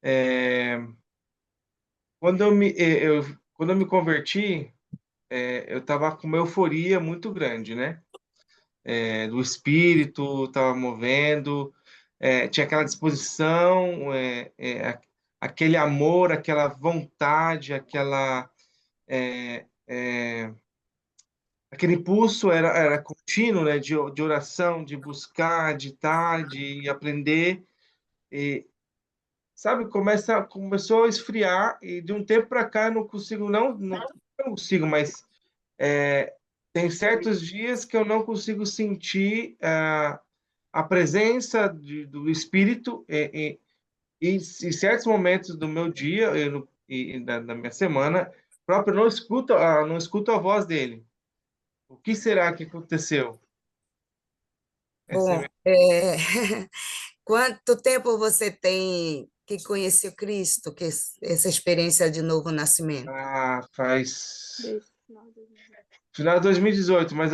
É, quando eu me converti, eu estava com uma euforia muito grande, né? Do espírito, estava movendo, tinha aquela disposição, aquele amor, aquela vontade, é, é, aquele impulso era contínuo, né? De oração, de buscar, de estar, de aprender. E, sabe, começou a esfriar e de um tempo para cá eu não consigo, não consigo, mas tem certos dias que eu não consigo sentir a presença do Espírito em certos momentos do meu dia e da minha semana próprio, eu não escuto a voz dele. O que será que aconteceu? Essa é a Bom, minha... quanto tempo você tem que conheceu Cristo, que essa experiência de novo nascimento? Faz final de 2018, mas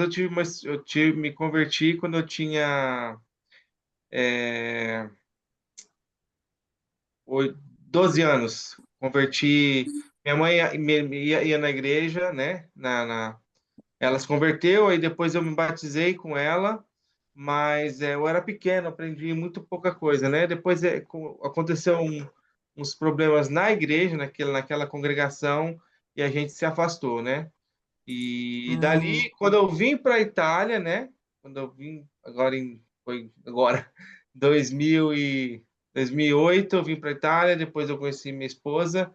me converti quando eu tinha é, 12 anos. Converti. Minha mãe ia na igreja, né? Ela se converteu, aí depois eu me batizei com ela, mas eu era pequeno, aprendi muito pouca coisa, né? Depois aconteceu uns problemas na igreja, naquela congregação, e a gente se afastou, né? E Hum, dali, quando eu vim para a Itália, né? Quando eu vim foi agora 2008, eu vim para a Itália, depois eu conheci minha esposa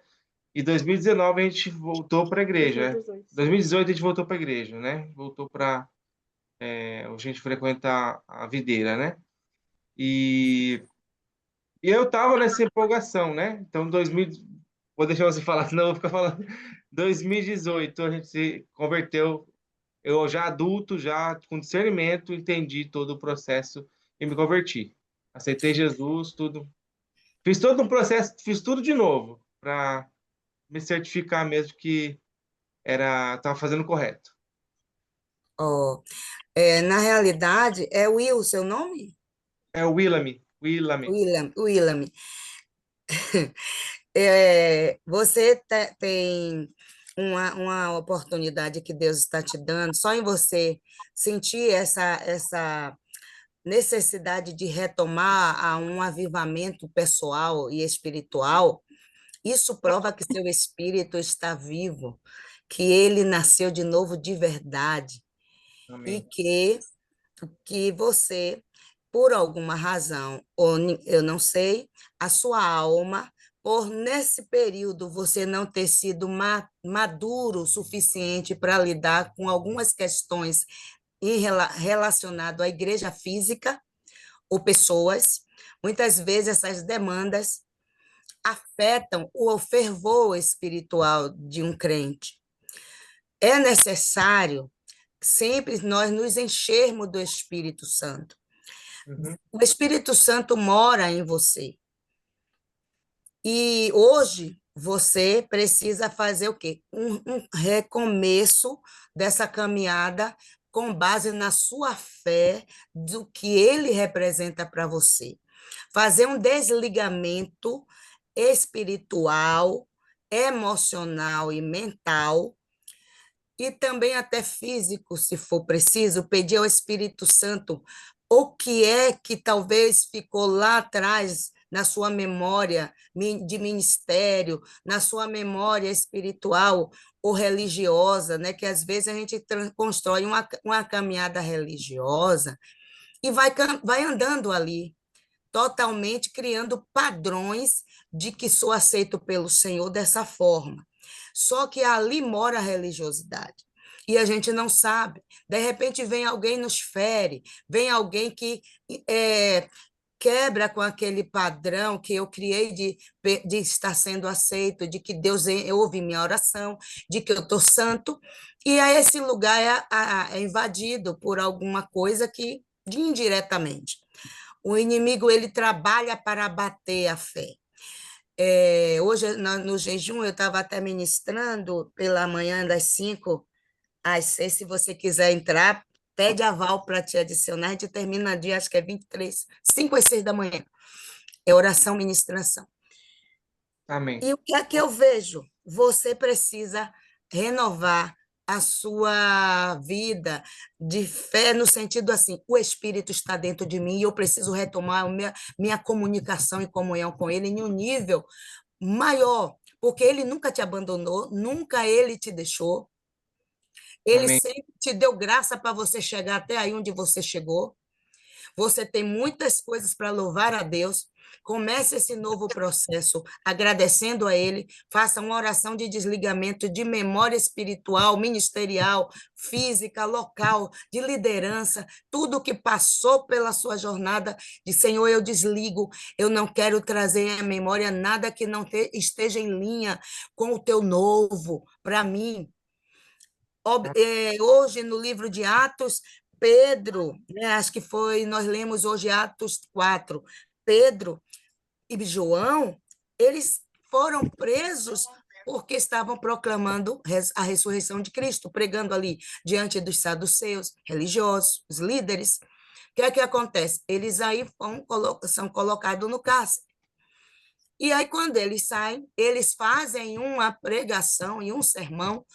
e 2019 a gente voltou para a igreja. 2018 a gente voltou para a igreja, né? Voltou para a gente frequentar a videira, né? E, e eu tava nessa empolgação, né? Então, vou deixar você falar, senão eu vou ficar falando. 2018 a gente se converteu, eu já adulto, já com discernimento, entendi todo o processo e me converti. Aceitei Jesus, tudo. Fiz todo um processo, fiz tudo de novo para me certificar mesmo que estava fazendo correto. Ó, na realidade, é Will seu nome? É o Willamy. Willam. Você tem uma oportunidade que Deus está te dando, só em você sentir essa necessidade de retomar a um avivamento pessoal e espiritual. Isso prova que seu espírito está vivo, que ele nasceu de novo de verdade e Amém. que você, por alguma razão, ou eu não sei, a sua alma, por nesse período você não ter sido maduro o suficiente para lidar com algumas questões relacionadas à igreja física ou pessoas, muitas vezes essas demandas afetam o fervor espiritual de um crente. É necessário sempre nós nos enchermos do Espírito Santo. Uhum. O Espírito Santo mora em você. E hoje você precisa fazer o quê? Um recomeço dessa caminhada com base na sua fé do que ele representa para você. Fazer um desligamento espiritual, emocional e mental, e também até físico, se for preciso, pedir ao Espírito Santo o que é que talvez ficou lá atrás na sua memória de ministério, na sua memória espiritual ou religiosa, né? Que às vezes a gente constrói uma caminhada religiosa e vai andando ali, totalmente criando padrões de que sou aceito pelo Senhor dessa forma. Só que ali mora a religiosidade. E a gente não sabe. De repente vem alguém e nos fere, vem alguém que quebra com aquele padrão que eu criei de estar sendo aceito, de que Deus ouve minha oração, de que eu estou santo, e aí esse lugar é invadido por alguma coisa que, indiretamente. O inimigo, ele trabalha para abater a fé. Hoje, no jejum, eu estava até ministrando pela manhã, das 5 às 6, se você quiser entrar, pede aval para te adicionar, a gente termina dia, acho que é 23, 5 às 6 da manhã. É oração, ministração. Amém. E o que é que eu vejo? Você precisa renovar a sua vida de fé no sentido assim, o Espírito está dentro de mim e eu preciso retomar a minha comunicação e comunhão com Ele em um nível maior, porque Ele nunca te abandonou, nunca Ele te deixou, Ele Amém. sempre te deu graça para você chegar até aí onde você chegou. Você tem muitas coisas para louvar a Deus. Comece esse novo processo agradecendo a Ele. Faça uma oração de desligamento de memória espiritual, ministerial, física, local, de liderança, tudo que passou pela sua jornada. De Senhor, eu desligo. Eu não quero trazer à memória nada que não esteja em linha com o teu novo para mim. Hoje, no livro de Atos, Pedro, né, acho que foi, nós lemos hoje Atos 4, Pedro e João, eles foram presos porque estavam proclamando a ressurreição de Cristo, pregando ali diante dos saduceus, religiosos, os líderes. O que é que acontece? Eles aí são colocados no cárcere. E aí, quando eles saem, eles fazem uma pregação e um sermão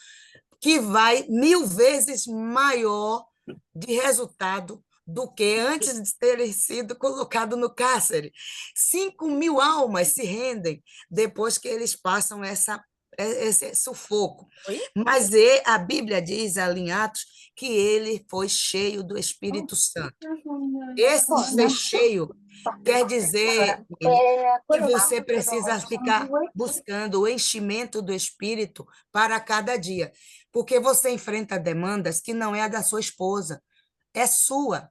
que vai 1000 vezes maior de resultado do que antes de terem sido colocados no cárcere. 5.000 almas se rendem depois que eles passam esse sufoco. Mas a Bíblia diz ali em Atos que ele foi cheio do Espírito Santo. Esse ser cheio quer dizer que você precisa ficar buscando o enchimento do Espírito para cada dia, porque você enfrenta demandas que não é a da sua esposa, é sua.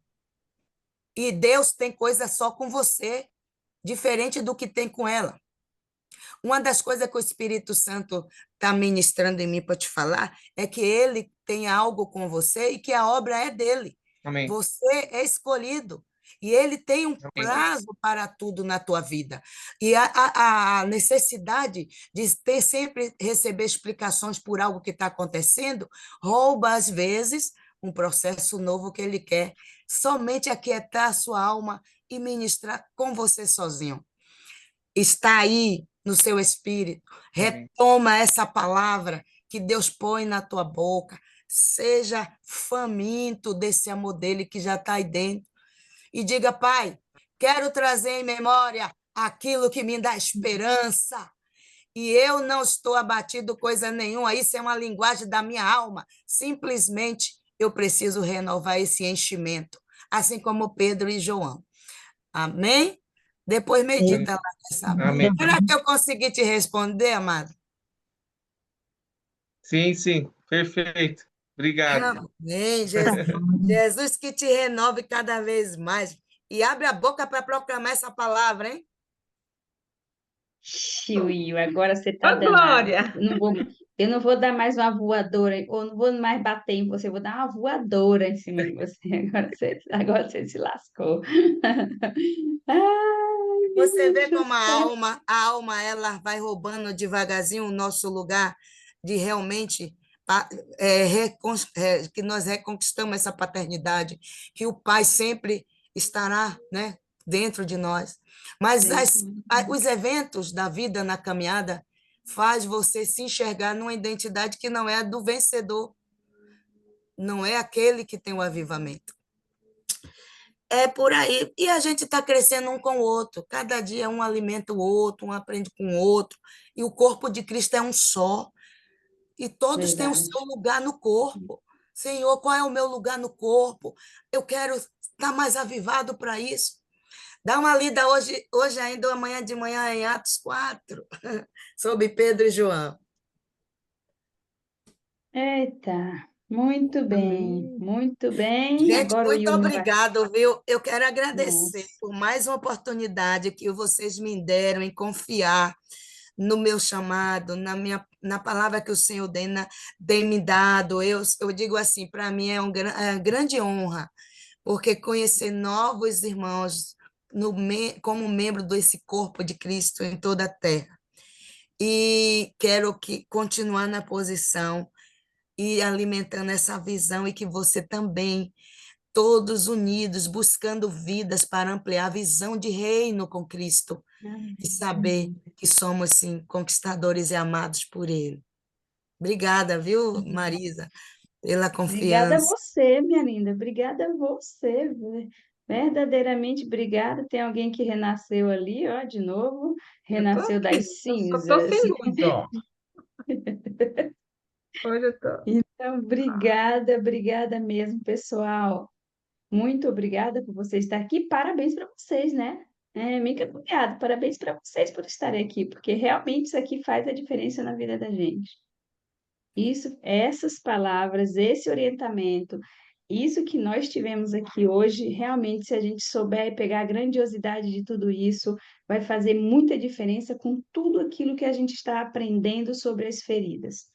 E Deus tem coisa só com você, diferente do que tem com ela. Uma das coisas que o Espírito Santo está ministrando em mim para te falar é que ele tem algo com você e que a obra é dele. Amém. Você é escolhido. E ele tem um Amém. prazo para tudo na tua vida. E a necessidade de ter sempre receber explicações por algo que está acontecendo rouba, às vezes, um processo novo que ele quer somente aquietar a sua alma e ministrar com você sozinho. Está aí no seu espírito. Amém. Retoma essa palavra que Deus põe na tua boca. Seja faminto desse amor dele que já está aí dentro. E diga, Pai, quero trazer em memória aquilo que me dá esperança. E eu não estou abatido coisa nenhuma. Isso é uma linguagem da minha alma. Simplesmente eu preciso renovar esse enchimento, assim como Pedro e João. Amém? Depois medita lá nessa. Amém. Será que eu consegui te responder, amado? Sim, sim. Perfeito. Obrigado. Amém. Jesus que te renove cada vez mais. E abre a boca para proclamar essa palavra, hein? Will, agora você tá Ô, danado. Glória! Eu não vou dar mais uma voadora, ou não vou mais bater em você, eu vou dar uma voadora em cima de você. Agora você se lascou. Ai, Você menino vê do como céu. a alma ela vai roubando devagarzinho o nosso lugar de realmente que nós reconquistamos essa paternidade, que o Pai sempre estará, né, dentro de nós. Mas os eventos da vida na caminhada faz você se enxergar numa identidade que não é a do vencedor, não é aquele que tem o avivamento. É por aí. E a gente está crescendo um com o outro. Cada dia um alimenta o outro, um aprende com o outro. E o corpo de Cristo é um só. E todos têm o Verdade. seu lugar no corpo. Senhor, qual é o meu lugar no corpo? Eu quero estar mais avivado para isso. Dá uma lida hoje ainda, ou amanhã de manhã, em Atos 4, sobre Pedro e João. Eita, muito bem, Amém. muito bem. Gente, Agora o muito Will não vai. obrigado, viu? Eu quero agradecer Nossa, por mais uma oportunidade que vocês me deram em confiar no meu chamado, na palavra que o Senhor tem me dado. Eu digo assim, para mim é uma grande honra, porque conhecer novos irmãos como membro desse corpo de Cristo em toda a terra. E quero continuar na posição e alimentando essa visão e que você também, todos unidos, buscando vidas para ampliar a visão de reino com Cristo e saber que somos, sim, conquistadores e amados por Ele. Obrigada, viu, Marisa, pela obrigada a confiança. você, minha linda. Obrigada a você. Verdadeiramente obrigada. Tem alguém que renasceu ali, ó, de novo. Eu tô Renasceu aqui, das eu só tô cinzas. sem luz, ó. Hoje eu tô. Então, obrigada, obrigada mesmo, pessoal. Muito obrigada por você estar aqui. Parabéns para vocês, né? Mica, obrigada. Parabéns para vocês por estarem aqui, porque realmente isso aqui faz a diferença na vida da gente. Isso, essas palavras, esse orientamento, isso que nós tivemos aqui hoje, realmente, se a gente souber pegar a grandiosidade de tudo isso, vai fazer muita diferença com tudo aquilo que a gente está aprendendo sobre as feridas.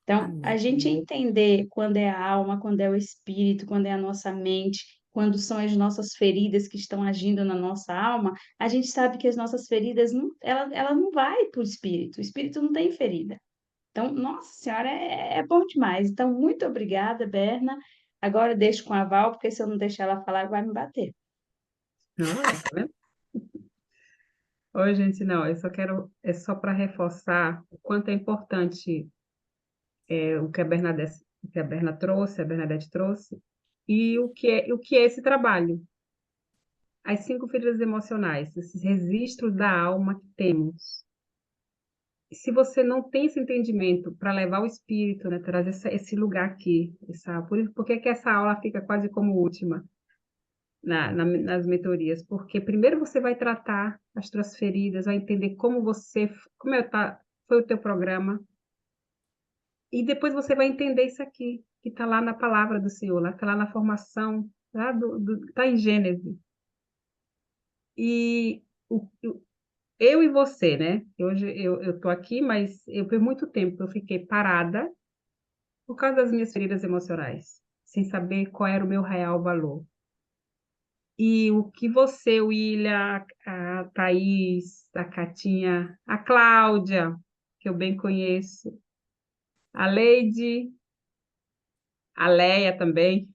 Então, a Amém. gente entender quando é a alma, quando é o espírito, quando é a nossa mente, quando são as nossas feridas que estão agindo na nossa alma, a gente sabe que as nossas feridas, não, ela não vai para o espírito não tem ferida. Então, nossa senhora, é bom demais. Então, muito obrigada, Berna. Agora eu deixo com a Val, porque se eu não deixar ela falar, vai me bater. Olha, tá vendo? Oi, gente, não, eu só quero, é só para reforçar o quanto é importante o que a Berna trouxe, a Bernadette trouxe, e o que é esse trabalho. As 5 feridas emocionais, esses registros da alma que temos. Se você não tem esse entendimento para levar o espírito, né, trazer esse lugar aqui, por que que essa aula fica quase como última nas mentorias? Porque primeiro você vai tratar as suas feridas, vai entender foi o teu programa, e depois você vai entender isso aqui, que está lá na palavra do Senhor, está lá na formação, tá em Gênesis. E eu e você, né? Hoje eu estou aqui, mas por muito tempo eu fiquei parada por causa das minhas feridas emocionais, sem saber qual era o meu real valor. E o que você, o William, a Thaís, a Catinha, a Cláudia, que eu bem conheço, a Leide, a Leia também,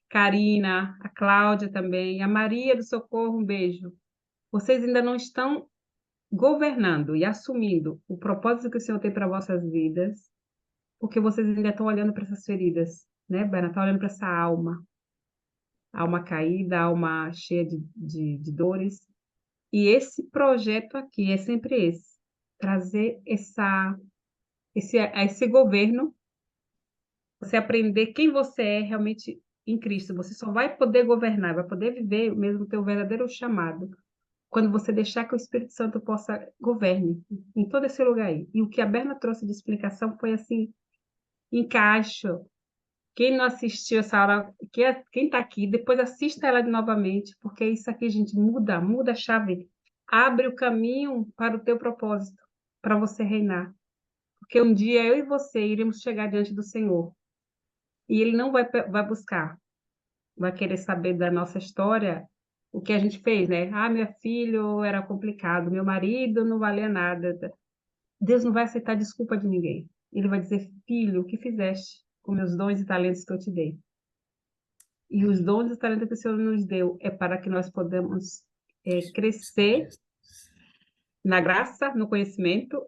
Karina, a Cláudia também, a Maria do Socorro, um beijo. Vocês ainda não estão governando e assumindo o propósito que o Senhor tem para vossas vidas, porque vocês ainda estão olhando para essas feridas, né, Bana? Estão olhando para essa alma caída, alma cheia de dores. E esse projeto aqui é sempre esse, trazer esse governo, você aprender quem você é realmente em Cristo. Você só vai poder governar, vai poder viver mesmo o teu verdadeiro chamado, quando você deixar que o Espírito Santo possa governe em todo esse lugar aí. E o que a Berna trouxe de explicação foi assim, encaixa. Quem não assistiu essa aula, quem está aqui, depois assista ela novamente, porque isso aqui, gente, muda a chave, abre o caminho para o teu propósito, para você reinar. Porque um dia eu e você iremos chegar diante do Senhor, e Ele não vai buscar, vai querer saber da nossa história, o que a gente fez, né? Ah, meu filho era complicado, meu marido não valia nada. Deus não vai aceitar desculpa de ninguém. Ele vai dizer, filho, o que fizeste com meus dons e talentos que eu te dei? E os dons e talentos que o Senhor nos deu é para que nós podamos crescer na graça, no conhecimento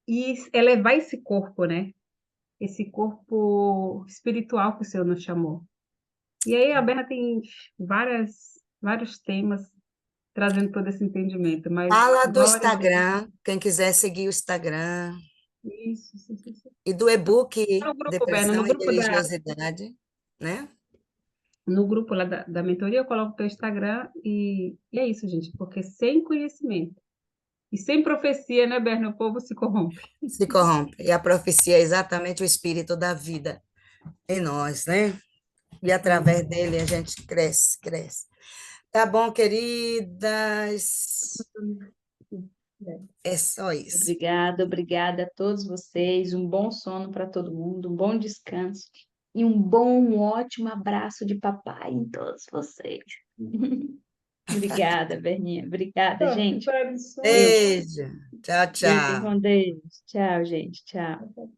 e elevar esse corpo, né? Esse corpo espiritual que o Senhor nos chamou. E aí a Berna tem vários temas trazendo todo esse entendimento, mas Fala a do maioria Instagram, quem quiser seguir o Instagram, isso. e do e-book No grupo, Berna, Depressão e Religiosidade, né? no grupo lá da mentoria, eu coloco o teu Instagram e é isso, gente, porque sem conhecimento e sem profecia, né, Berna, o povo se corrompe. Se corrompe. E a profecia é exatamente o espírito da vida em nós, né? E através dele a gente cresce. Tá bom, queridas? É só isso. Obrigada a todos vocês. Um bom sono para todo mundo, um bom descanso e um ótimo abraço de papai em todos vocês. Obrigada, Berninha. Obrigada, gente. Para isso. Deus. Beijo. Tchau, Fiquem tchau. com Deus. Tchau, gente. Tchau.